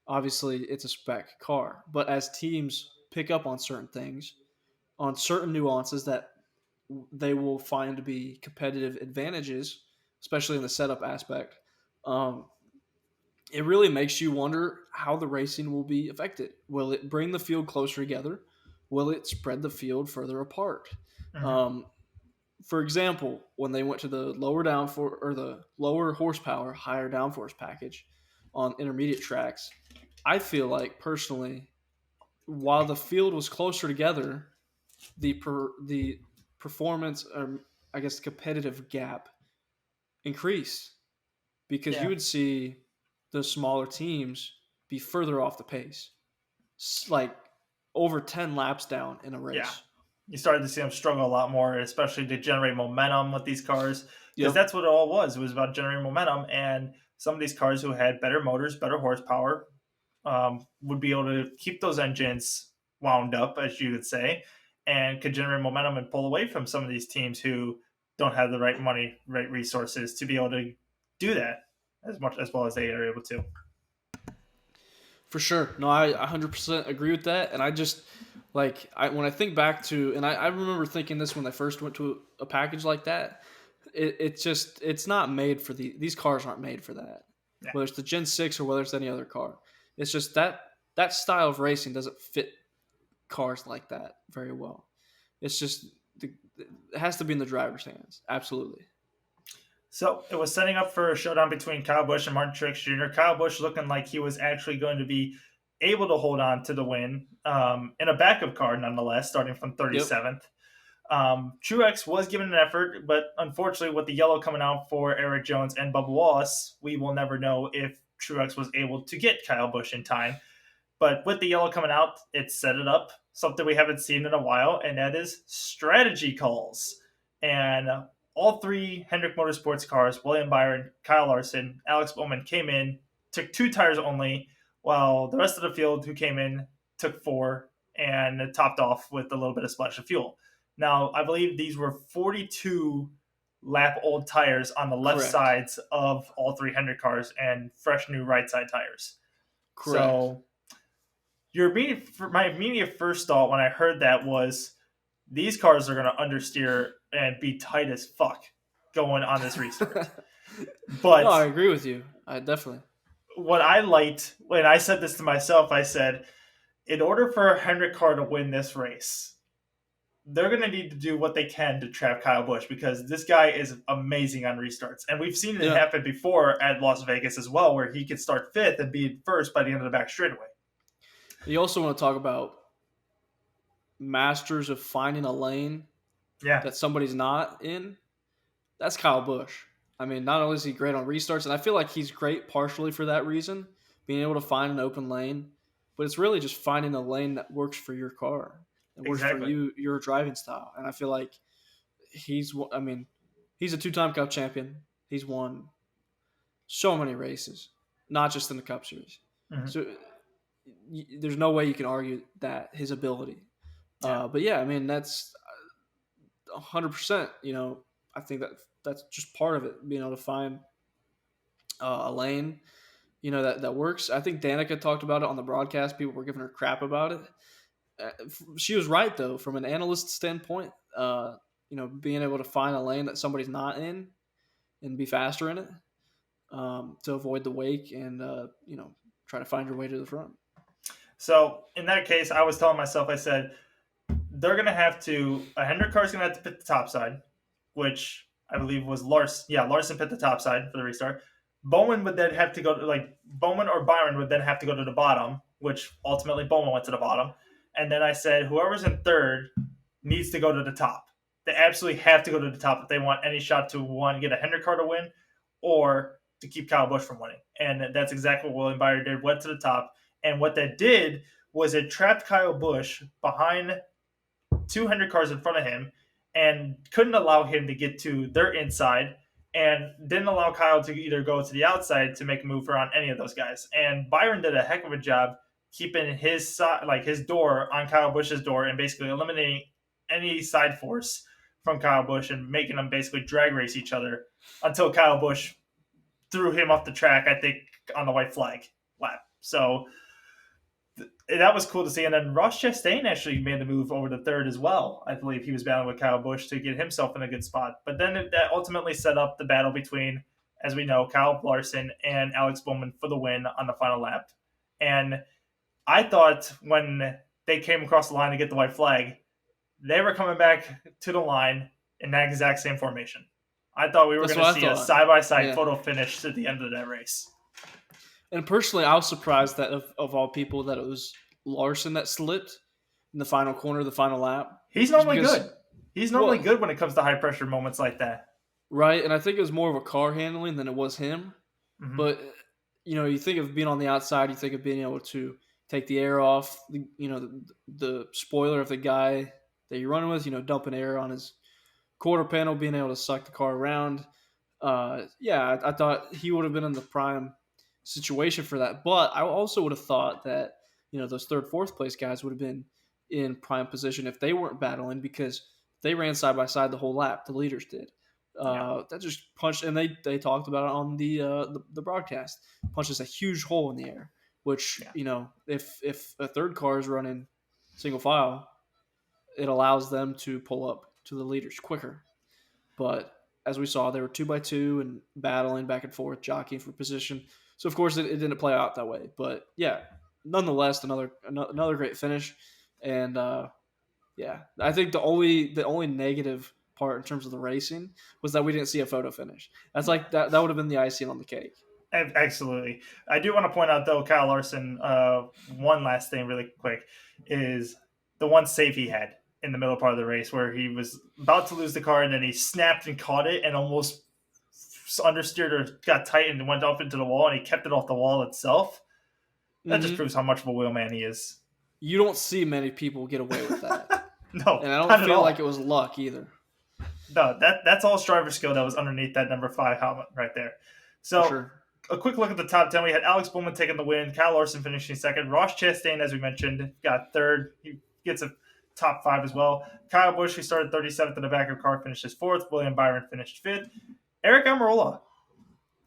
obviously it's a spec car, but as teams pick up on certain things, on certain nuances that they will find to be competitive advantages, especially in the setup aspect. Um, it really makes you wonder how the racing will be affected. Will it bring the field closer together? Will it spread the field further apart? Mhm. Um, for example, when they went to the lower downforce or the lower horsepower, higher downforce package on intermediate tracks, I feel like personally, while the field was closer together, the performance, or I guess competitive gap increased because you Yeah, would see the smaller teams be further off the pace, like over 10 laps down in a yeah. race. You started to see them struggle a lot more, especially to generate momentum with these cars, because Yep. that's what it all was. It was about generating momentum, and some of these cars who had better motors, better horsepower, would be able to keep those engines wound up, as you would say, and could generate momentum and pull away from some of these teams who don't have the right money, right resources to be able to do that as well as they are able to. For sure. No, I 100% agree with that. And I just, when I think back to, and I remember thinking this when they first went to a package like that, it's not made for these cars aren't made for that. Yeah, Whether it's the Gen 6 or whether it's any other car. It's just that style of racing doesn't fit cars like that very well. It's just, it has to be in the driver's hands. Absolutely. so it was setting up for a showdown between Kyle Busch and Martin Truex Jr. Kyle Busch looking like he was actually going to be able to hold on to the win in a backup car, nonetheless, starting from Yep. 37th. Truex was given an effort, but unfortunately, with the yellow coming out for Eric Jones and Bubba Wallace, we will never know if Truex was able to get Kyle Busch in time. But with the yellow coming out, it set it up, something we haven't seen in a while, and that is strategy calls. And all three Hendrick Motorsports cars, William Byron, Kyle Larson, Alex Bowman, came in, took 2 tires only, while the rest of the field who came in took 4 and topped off with a little bit of splash of fuel. Now, I believe these were 42 lap old tires on the left Correct. sides of all three Hendrick cars and fresh new right side tires. Correct. So my immediate first thought when I heard that was these cars are going to understeer and be tight as fuck going on this restart. No, But I agree with you. I definitely. what I liked when I said this to myself, I said, in order for Hendrick car to win this race, they're going to need to do what they can to trap Kyle Busch because this guy is amazing on restarts. And we've seen it Yeah. happen before at Las Vegas as well, where he could start fifth and be first by the end of the back straightaway. You also want to talk about masters of finding a lane Yeah, that somebody's not in. That's Kyle Busch. I mean, not only is he great on restarts, and I feel like he's great partially for that reason, being able to find an open lane, but it's really just finding a lane that works for your car, that works for exactly. you, your driving style. And I feel like he's a two-time Cup champion. He's won so many races, not just in the Cup Series. Mm-hmm. So there's no way you can argue that his ability. Yeah. But yeah, I mean that's 100%. I think that's just part of it, being able to find a lane, that works. I think Danica talked about it on the broadcast. People were giving her crap about it. She was right though, from an analyst standpoint. Being able to find a lane that somebody's not in and be faster in it, to avoid the wake and try to find your way to the front. So in that case, I was telling myself, I said, they're going to have to, a Hendrick car's going to have to pit the top side, which I believe was Larson. Yeah, Larson pit the top side for the restart. Bowman would then have to go to, Bowman or Byron would then have to go to the bottom, which ultimately Bowman went to the bottom. And then I said, whoever's in third needs to go to the top. They absolutely have to go to the top if they want any shot to, one, get a Hendrick car to win or to keep Kyle Busch from winning. And that's exactly what William Byron did, went to the top. And what that did was it trapped Kyle Busch behind 200 cars in front of him and couldn't allow him to get to their inside and didn't allow Kyle to either go to the outside to make a move around any of those guys. And Byron did a heck of a job keeping his his door on Kyle Busch's door and basically eliminating any side force from Kyle Busch and making them basically drag race each other until Kyle Busch threw him off the track, I think, on the white flag lap. So that was cool to see. And then Ross Chastain actually made the move over to third as well. I believe he was battling with Kyle Busch to get himself in a good spot. But then that ultimately set up the battle between, as we know, Kyle Larson and Alex Bowman for the win on the final lap. And I thought when they came across the line to get the white flag, they were coming back to the line in that exact same formation. I thought we were going to see a side-by-side photo finish at the end of that race. And personally, I was surprised that of all people that it was Larson that slipped in the final corner of the final lap. He's normally good. He's normally good when it comes to high-pressure moments like that. Right, and I think it was more of a car handling than it was him. Mm-hmm. But, you think of being on the outside, you think of being able to take the air off, the spoiler of the guy that you're running with, dumping air on his quarter panel, being able to suck the car around. I thought he would have been in the prime situation for that. But I also would have thought that, those third, fourth place guys would have been in prime position if they weren't battling, because they ran side by side the whole lap. The leaders did. That just punched, and they talked about it on the broadcast. Punches a huge hole in the air, which if a third car is running single file, it allows them to pull up to the leaders quicker. But as we saw, they were 2x2 and battling back and forth, jockeying for position. So of course it didn't play out that way. But yeah, nonetheless, another great finish. And I think the only negative part in terms of the racing was that we didn't see a photo finish. That's like that would have been the icing on the cake. Absolutely. I do want to point out, though, Kyle Larson, one last thing really quick, is the one save he had in the middle part of the race where he was about to lose the car and then he snapped and caught it and almost understeered or got tight and went up into the wall, and he kept it off the wall itself. That just proves how much of a wheelman he is. You don't see many people get away with that. No, and I don't feel like it was luck either. No, that's all driver skill that was underneath that number 5 helmet right there. So a quick look at the top 10. We had Alex Bowman taking the win, Kyle Larson finishing second, Ross Chastain, as we mentioned, got third. He gets a top 5 as well. Kyle Busch, who started 37th in the back of the car, finishes 4th. William Byron finished 5th. Eric Almirola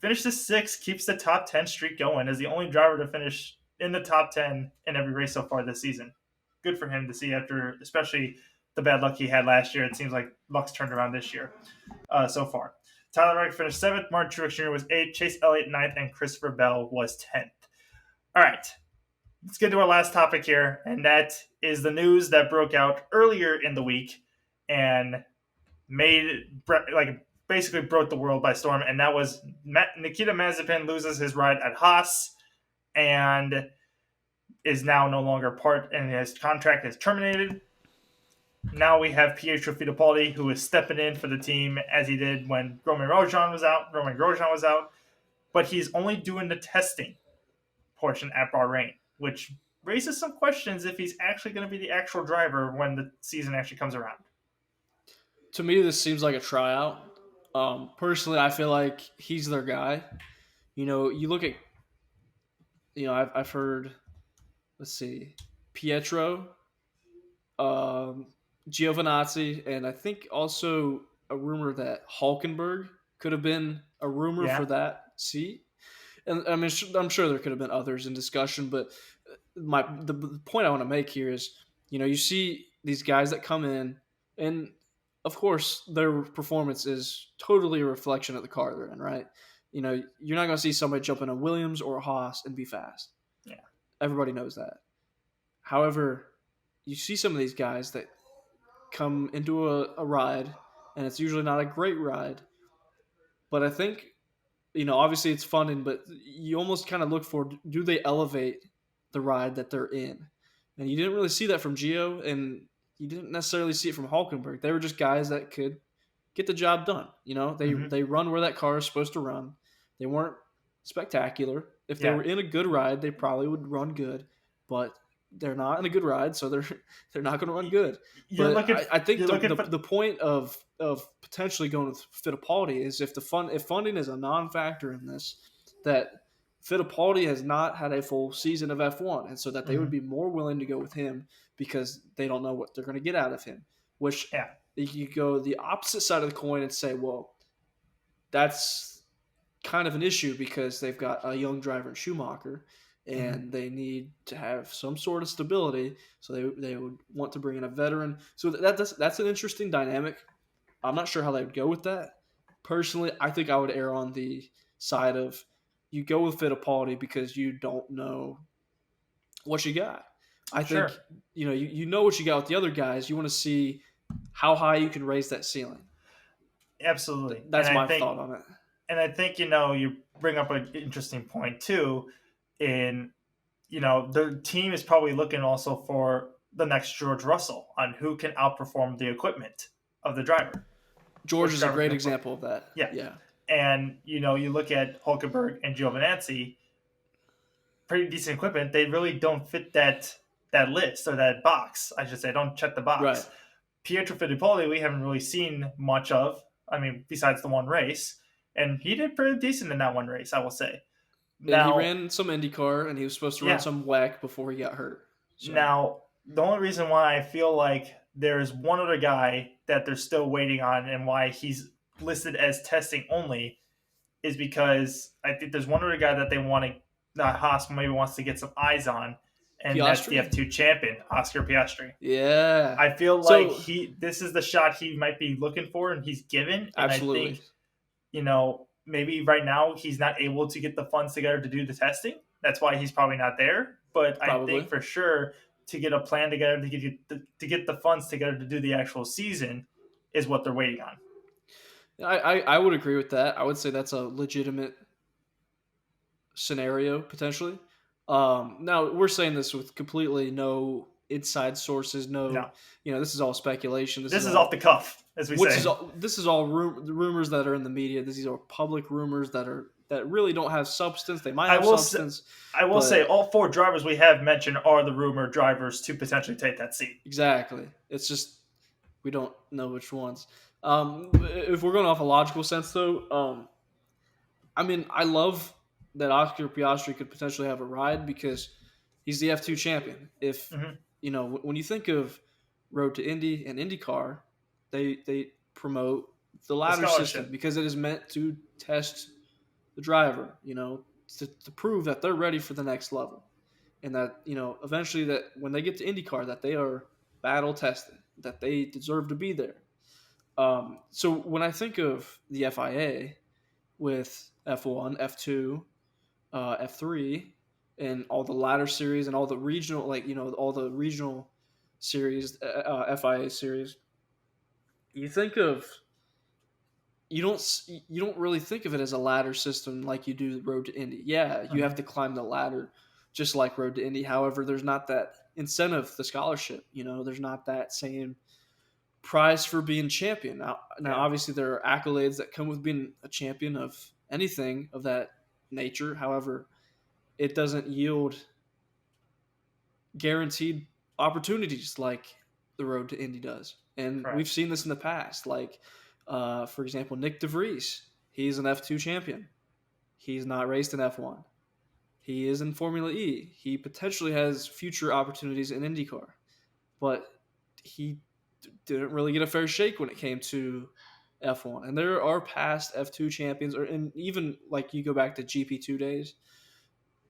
finishes 6th, keeps the top 10 streak going as the only driver to finish in the top 10 in every race so far this season. Good for him to see after, especially the bad luck he had last year. It seems like luck's turned around this year so far. Tyler Reddick finished 7th. Martin Truex Jr. was 8th. Chase Elliott 9th. And Christopher Bell was 10th. All right. Let's get to our last topic here, and that is the news that broke out earlier in the week and basically broke the world by storm, and that was Nikita Mazepin loses his ride at Haas and is now no longer part, and his contract is terminated. Now we have Pietro Fittipaldi, who is stepping in for the team as he did when Romain Grosjean was out, but he's only doing the testing portion at Bahrain, which raises some questions if he's actually going to be the actual driver when the season actually comes around. To me, this seems like a tryout. Personally, I feel like he's their guy. You look at, I've heard, let's see, Pietro, Giovinazzi, and I think also a rumor that Hülkenberg could have been a rumor for that seat. And I mean, I'm sure there could have been others in discussion, but the point I want to make here is, you see these guys that come in, and of course their performance is totally a reflection of the car they're in, right? You're not going to see somebody jump in a Williams or a Haas and be fast. Yeah, everybody knows that. However, you see some of these guys that come into a ride, and it's usually not a great ride, but I think, obviously it's fun, but you almost kind of look for, do they elevate the ride that they're in? And you didn't really see that from Gio, and you didn't necessarily see it from Hülkenberg. They were just guys that could get the job done. They run where that car is supposed to run. They weren't spectacular. If they were in a good ride, they probably would run good, but they're not in a good ride, so they're not going to run good. I think the point of potentially going with Fittipaldi is if funding is a non-factor in this, that Fittipaldi has not had a full season of F1, and so that they would be more willing to go with him because they don't know what they're going to get out of him. Which you go the opposite side of the coin and say, well, that's kind of an issue because they've got a young driver in Schumacher, and they need to have some sort of stability. So they would want to bring in a veteran. So that's an interesting dynamic. I'm not sure how they would go with that. Personally, I think I would err on the side of you go with Fittipaldi because you don't know what you got. I think Sure. you know what you got with the other guys. You want to see how high you can raise that ceiling. Absolutely. That's my thought on it. And I think, you bring up an interesting point too. In, the team is probably looking also for the next George Russell on who can outperform the equipment of the driver. George is a great example of that. Yeah. And, you look at Hulkenberg and Giovinazzi, pretty decent equipment. They really don't fit that list or that box, I should say. Don't check the box. Right. Pietro Fittipaldi, we haven't really seen much of. I mean, besides the one race. And he did pretty decent in that one race, I will say. Now, he ran some IndyCar, and he was supposed to run some WEC before he got hurt. So. Now, the only reason why I feel like there's one other guy that they're still waiting on and why he's listed as testing only is because I think there's one other guy that they want to, that Haas maybe wants to get some eyes on, and Piastri? That's the F2 champion, Oscar Piastri. Yeah. I feel like this is the shot he might be looking for, and he's given. And absolutely. I think, maybe right now he's not able to get the funds together to do the testing. That's why he's probably not there. But probably. I think for sure to get a plan together, to get the funds together to do the actual season is what they're waiting on. I would agree with that. I would say that's a legitimate scenario, potentially. Now, we're saying this with completely no inside sources, no. This is all speculation. This is off the cuff, as we say. This is all rumors that are in the media. These are public rumors that really don't have substance. They might have substance. I will say all 4 drivers we have mentioned are the rumored drivers to potentially take that seat. Exactly. It's just we don't know which ones. If we're going off a logical sense, though, I love that Oscar Piastri could potentially have a ride because he's the F2 champion. If when you think of Road to Indy and IndyCar, they promote the ladder system because it is meant to test the driver, to prove that they're ready for the next level, and that eventually that when they get to IndyCar that they are battle tested, that they deserve to be there. So when I think of the FIA with F1, F2, F3, and all the ladder series and all the regional, all the regional series, FIA series, you don't really think of it as a ladder system like you do Road to Indy. Yeah, you have to climb the ladder just like Road to Indy. However, there's not that incentive, the scholarship. There's not that same prize for being champion. Now, obviously, there are accolades that come with being a champion of anything of that nature. However, it doesn't yield guaranteed opportunities like the Road to Indy does. And we've seen this in the past. Like, for example, Nick DeVries. He's an F2 champion. He's not raced in F1. He is in Formula E. He potentially has future opportunities in IndyCar. But he didn't really get a fair shake when it came to F1. And there are past F2 champions, and even like you go back to GP2 days.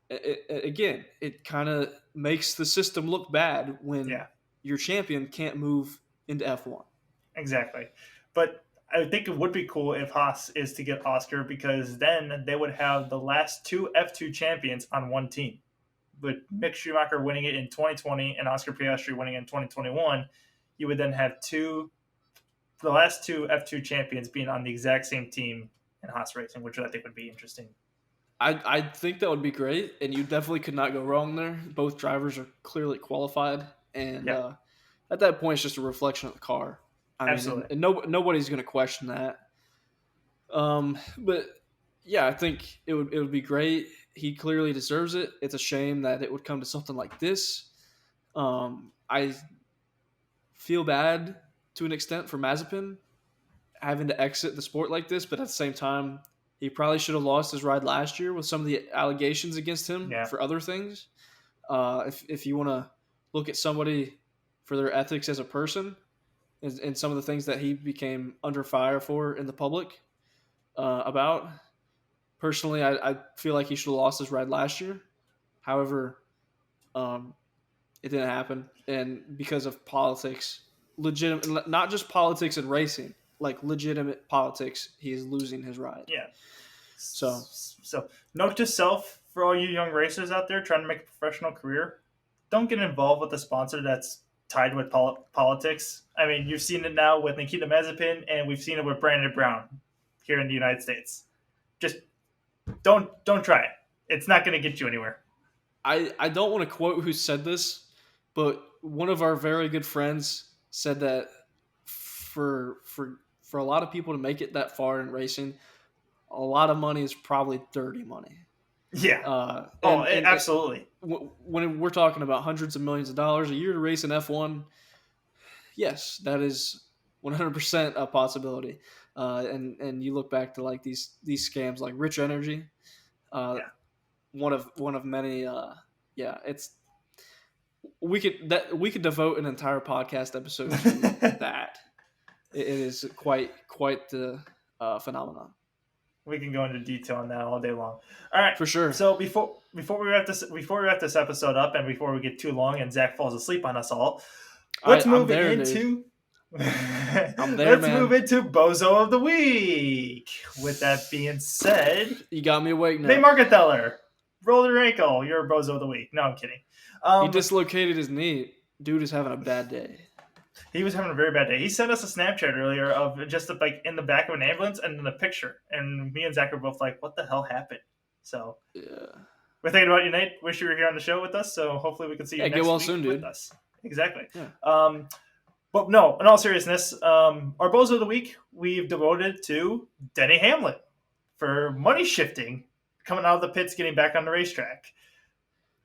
It kind of makes the system look bad when your champion can't move into F1. Exactly. But I think it would be cool if Haas is to get Oscar, because then they would have the last 2 F2 champions on one team. With Mick Schumacher winning it in 2020 and Oscar Piastri winning in 2021, you would then have the last 2 F2 champions being on the exact same team in Haas Racing, which I think would be interesting. I think that would be great, and you definitely could not go wrong there. Both drivers are clearly qualified, and at that point, it's just a reflection of the car. Absolutely. And nobody's going to question that. But yeah, I think it would be great. He clearly deserves it. It's a shame that it would come to something like this. I feel bad to an extent for Mazepin having to exit the sport like this, but at the same time, he probably should have lost his ride last year with some of the allegations against him for other things. If you want to look at somebody for their ethics as a person and some of the things that he became under fire for in the public about, personally, I feel like he should have lost his ride last year. However, it didn't happen, and because of politics, legitimate, not just politics and racing, like legitimate politics, he is losing his ride. Yeah. So So, note to self for all you young racers out there trying to make a professional career: don't get involved with a sponsor that's tied with politics. I mean, you've seen it now with Nikita Mazepin, and we've seen it with Brandon Brown here in the United States. Just don't try it. It's not going to get you anywhere. I don't want to quote who said this, but one of our very good friends said that for a lot of people to make it that far in racing, a lot of money is probably dirty money. Yeah. Absolutely. When we're talking about hundreds of millions of dollars a year to race in F1, yes, that is 100% a possibility. And you look back to like these scams like Rich Energy, one of many. It's we could devote an entire podcast episode to that. It is quite the phenomenon. We can go into detail on that all day long. All right, for sure. So before we wrap this episode up, and before we get too long and Zach falls asleep on us all, let's move into Bozo of the Week. With that being said, you got me awake now. Hey, Marketeller, roll your ankle. You're a Bozo of the Week. No, I'm kidding. He dislocated his knee. Dude is having a bad day. He was having a very bad day. He sent us a Snapchat earlier of just like in the back of an ambulance and then a picture. And me and Zach were both like, what the hell happened? So yeah, we're thinking about you, Nate. Wish you were here on the show with us. So hopefully we can see you next week soon, with dude. us. Exactly. Yeah. But no, in all seriousness, our Bozo of the Week, we've devoted to Denny Hamlin for money shifting, coming out of the pits, getting back on the racetrack.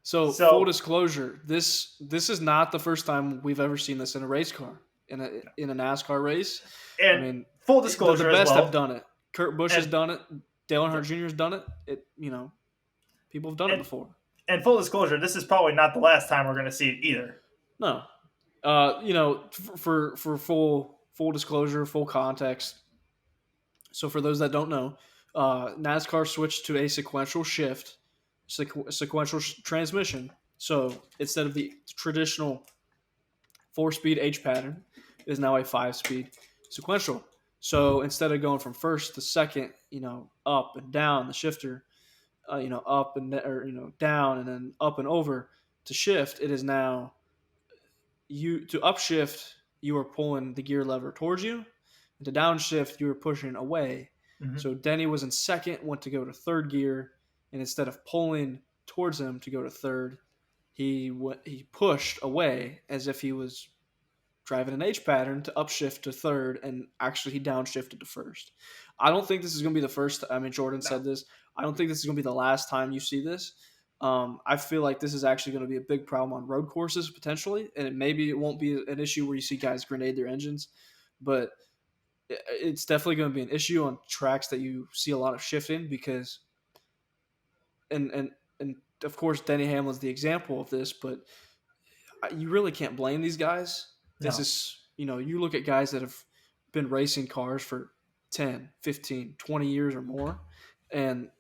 So full disclosure, this is not the first time we've ever seen this in a race car, in a NASCAR race. And I mean, full disclosure, the best as well, have done it. Kurt Busch has done it. Dale Earnhardt Jr. has done it. People have done it before. And full disclosure, this is probably not the last time we're going to see it either. No, for full disclosure, full context. So for those that don't know, NASCAR switched to a sequential shift. Sequential transmission. So instead of the traditional 4-speed H pattern, it is now a 5-speed sequential. So instead of going from first to second, up and down the shifter, up and down and then up and over to shift, it is now to upshift, you are pulling the gear lever towards you, and to downshift, you are pushing away. Mm-hmm. So Denny was in second, went to go to third gear. And instead of pulling towards him to go to third, he pushed away as if he was driving an H pattern to upshift to third, and actually he downshifted to first. I don't think this is going to be the first. I mean, Jordan said this. I don't think this is going to be the last time you see this. I feel like this is actually going to be a big problem on road courses potentially, and maybe it won't be an issue where you see guys grenade their engines, but it's definitely going to be an issue on tracks that you see a lot of shifting because. And of course, Denny Hamlin's the example of this, but you really can't blame these guys. This is, you look at guys that have been racing cars for 10, 15, 20 years or more, and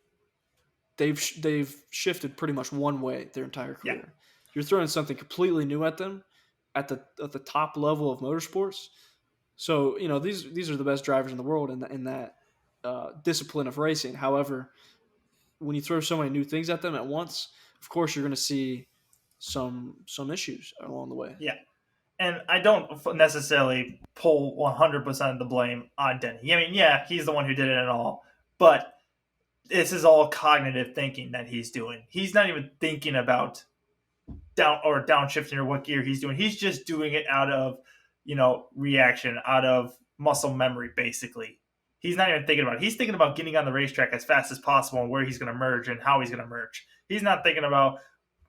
they've shifted pretty much one way their entire career. Yeah. You're throwing something completely new at them at the top level of motorsports. So, these are the best drivers in the world in that discipline of racing. However, when you throw so many new things at them at once, of course you're going to see some issues along the way. Yeah. And I don't necessarily pull 100% of the blame on Denny. I mean, yeah, he's the one who did it and all, but this is all cognitive thinking that he's doing. He's not even thinking about downshifting or what gear he's doing. He's just doing it out of, reaction, out of muscle memory, basically. He's not even thinking about it. He's thinking about getting on the racetrack as fast as possible and where he's going to merge and how he's going to merge. He's not thinking about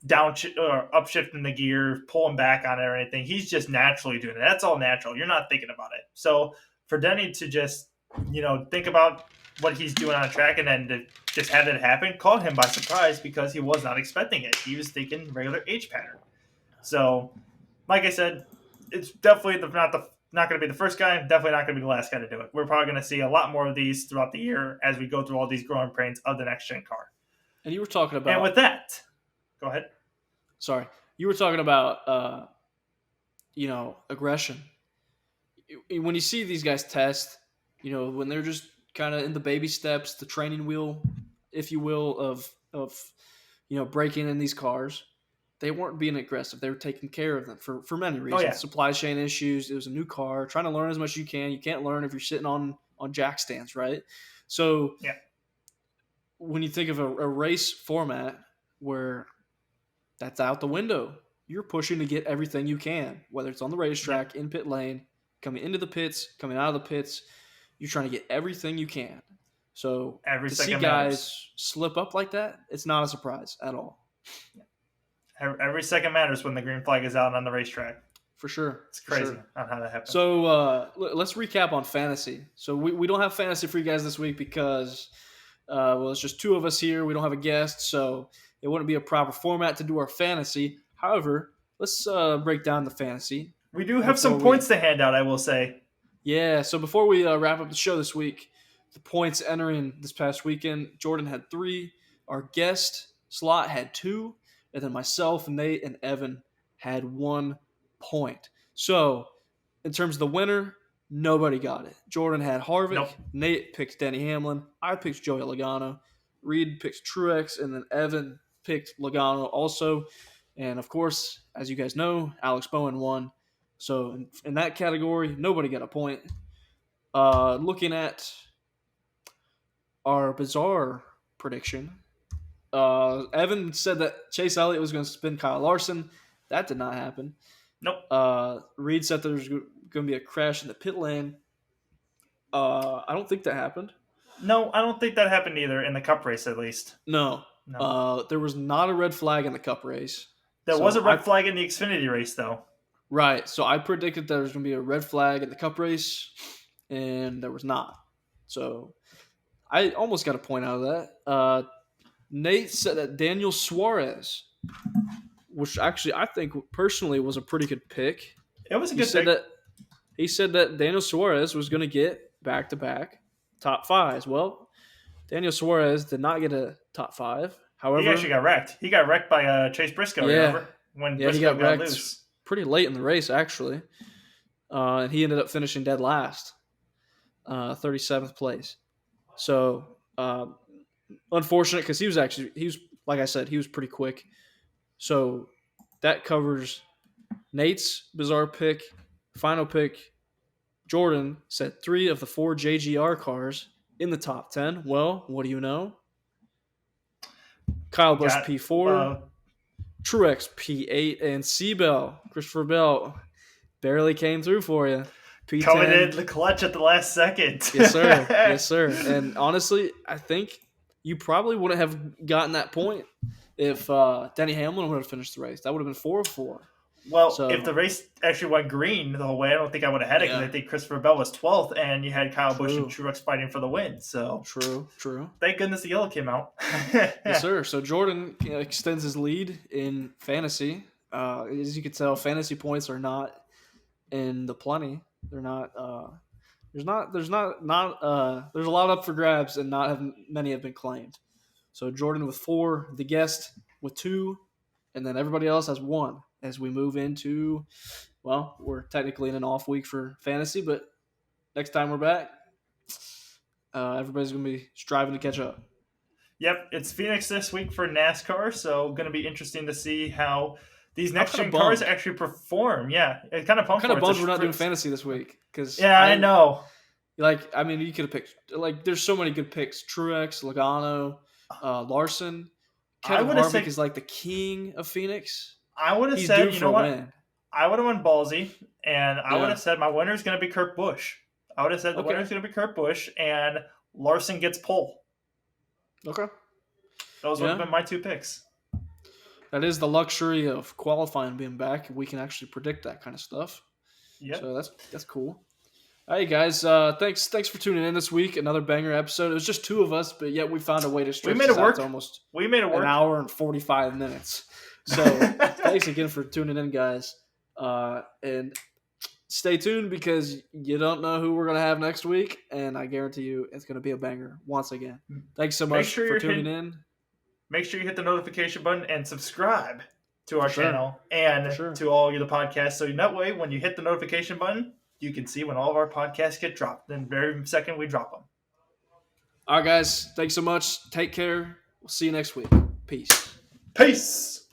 upshifting the gear, pulling back on it or anything. He's just naturally doing it. That's all natural. You're not thinking about it. So for Denny to just, think about what he's doing on a track and then to just have it happen caught him by surprise because he was not expecting it. He was thinking regular H pattern. So, like I said, it's definitely not going to be the first guy, definitely not going to be the last guy to do it. We're probably going to see a lot more of these throughout the year as we go through all these growing pains of the next-gen car. And you were talking about... And with that... Go ahead. Sorry, you were talking about aggression. When you see these guys test, when they're just kind of in the baby steps, the training wheel, if you will, of breaking in these cars, they weren't being aggressive. They were taking care of them for many reasons. Oh, yeah. Supply chain issues. It was a new car. Trying to learn as much as you can. You can't learn if you're sitting on jack stands, right? So Yeah. when you think of a race format where that's out the window, you're pushing to get everything you can, whether it's on the racetrack, in pit lane, coming into the pits, coming out of the pits. You're trying to get everything you can. So Every to see second guys matters. slip up like that, it's not a surprise at all. Every second matters when the green flag is out on the racetrack. For sure. It's crazy on how that happens. So let's recap on fantasy. So we don't have fantasy for you guys this week because, it's just two of us here. We don't have a guest, so it wouldn't be a proper format to do our fantasy. However, let's break down the fantasy. We do have some points to hand out, I will say. Yeah, so before we wrap up the show this week, the points entering this past weekend, Jordan had 3, our guest slot had 2, and then myself, Nate, and Evan had 1 point. So, in terms of the winner, nobody got it. Jordan had Harvick, Nope. Nate picked Denny Hamlin, I picked Joey Logano, Reed picked Truex, and then Evan picked Logano also. And of course, as you guys know, Alex Bowen won. So in that category, nobody got a point. Looking at our bizarre prediction, Evan said that Chase Elliott was going to spin Kyle Larson. That did not happen. Nope. Reed said there was going to be a crash in the pit lane. I don't think that happened. No, I don't think that happened either, in the Cup race at least. No. There was not a red flag in the Cup race. There was a red flag in the Xfinity race, though. Right. So I predicted there was going to be a red flag in the Cup race, and there was not. So I almost got a point out of that. Nate said that Daniel Suarez, which actually I think personally was a pretty good pick. It was a good pick. He said that Daniel Suarez was going to get back-to-back top 5s. Well, Daniel Suarez did not get a top 5. However, he actually got wrecked. He got wrecked by Chase Briscoe, remember? When Briscoe he got wrecked loose. Pretty late in the race, actually. And he ended up finishing dead last, 37th place. So, unfortunate because he was like I said, he was pretty quick. So, that covers Nate's bizarre pick. Final pick, Jordan said 3 of the 4 JGR cars in the top 10. Well, what do you know? Kyle Busch P4, Truex P8, and Seabell, Christopher Bell, barely came through for you. P10. Coming in the clutch at the last second. Yes, sir. Yes, sir. And honestly, I think you probably wouldn't have gotten that point if Denny Hamlin would have finished the race. That would have been 4-4. Well, if the race actually went green the whole way, I don't think I would have had it because I think Christopher Bell was 12th and you had Kyle Busch and Truex fighting for the win. So True. Thank goodness the yellow came out. Yes, sir. So Jordan extends his lead in fantasy. As you can tell, fantasy points are not in the plenty. They're not. There's a lot up for grabs, and many have been claimed. So Jordan with 4, the guest with 2, and then everybody else has 1. As we move into, we're technically in an off week for fantasy, but next time we're back, everybody's going to be striving to catch up. Yep, it's Phoenix this week for NASCAR, so going to be interesting to see how these next-gen cars actually perform. Yeah, it's kind of pumped. I'm kind of bummed we're not doing fantasy this week. I know. You could have picked, there's so many good picks. Truex, Logano, Larson. Kevin Harvick is like the king of Phoenix. I would have said, you know what? I would have went ballsy, and I would have said my winner is going to be Kurt Busch. I would have said the winner is going to be Kurt Busch, and Larson gets pole. Okay. Those would have been my 2 picks. That is the luxury of qualifying being back. We can actually predict that kind of stuff. Yeah. So that's cool. All right, guys. Thanks for tuning in this week. Another banger episode. It was just 2 of us, but yet we found a way to stretch this out to almost an hour and 45 minutes. So thanks again for tuning in, guys. And stay tuned because you don't know who we're going to have next week. And I guarantee you it's going to be a banger once again. Thanks so much for tuning in. make sure you hit the notification button and subscribe to our sure. channel and sure. to all of the podcasts. So that way, when you hit the notification button, you can see when all of our podcasts get dropped. Then very second we drop them. All right, guys. Thanks so much. Take care. We'll see you next week. Peace. Peace.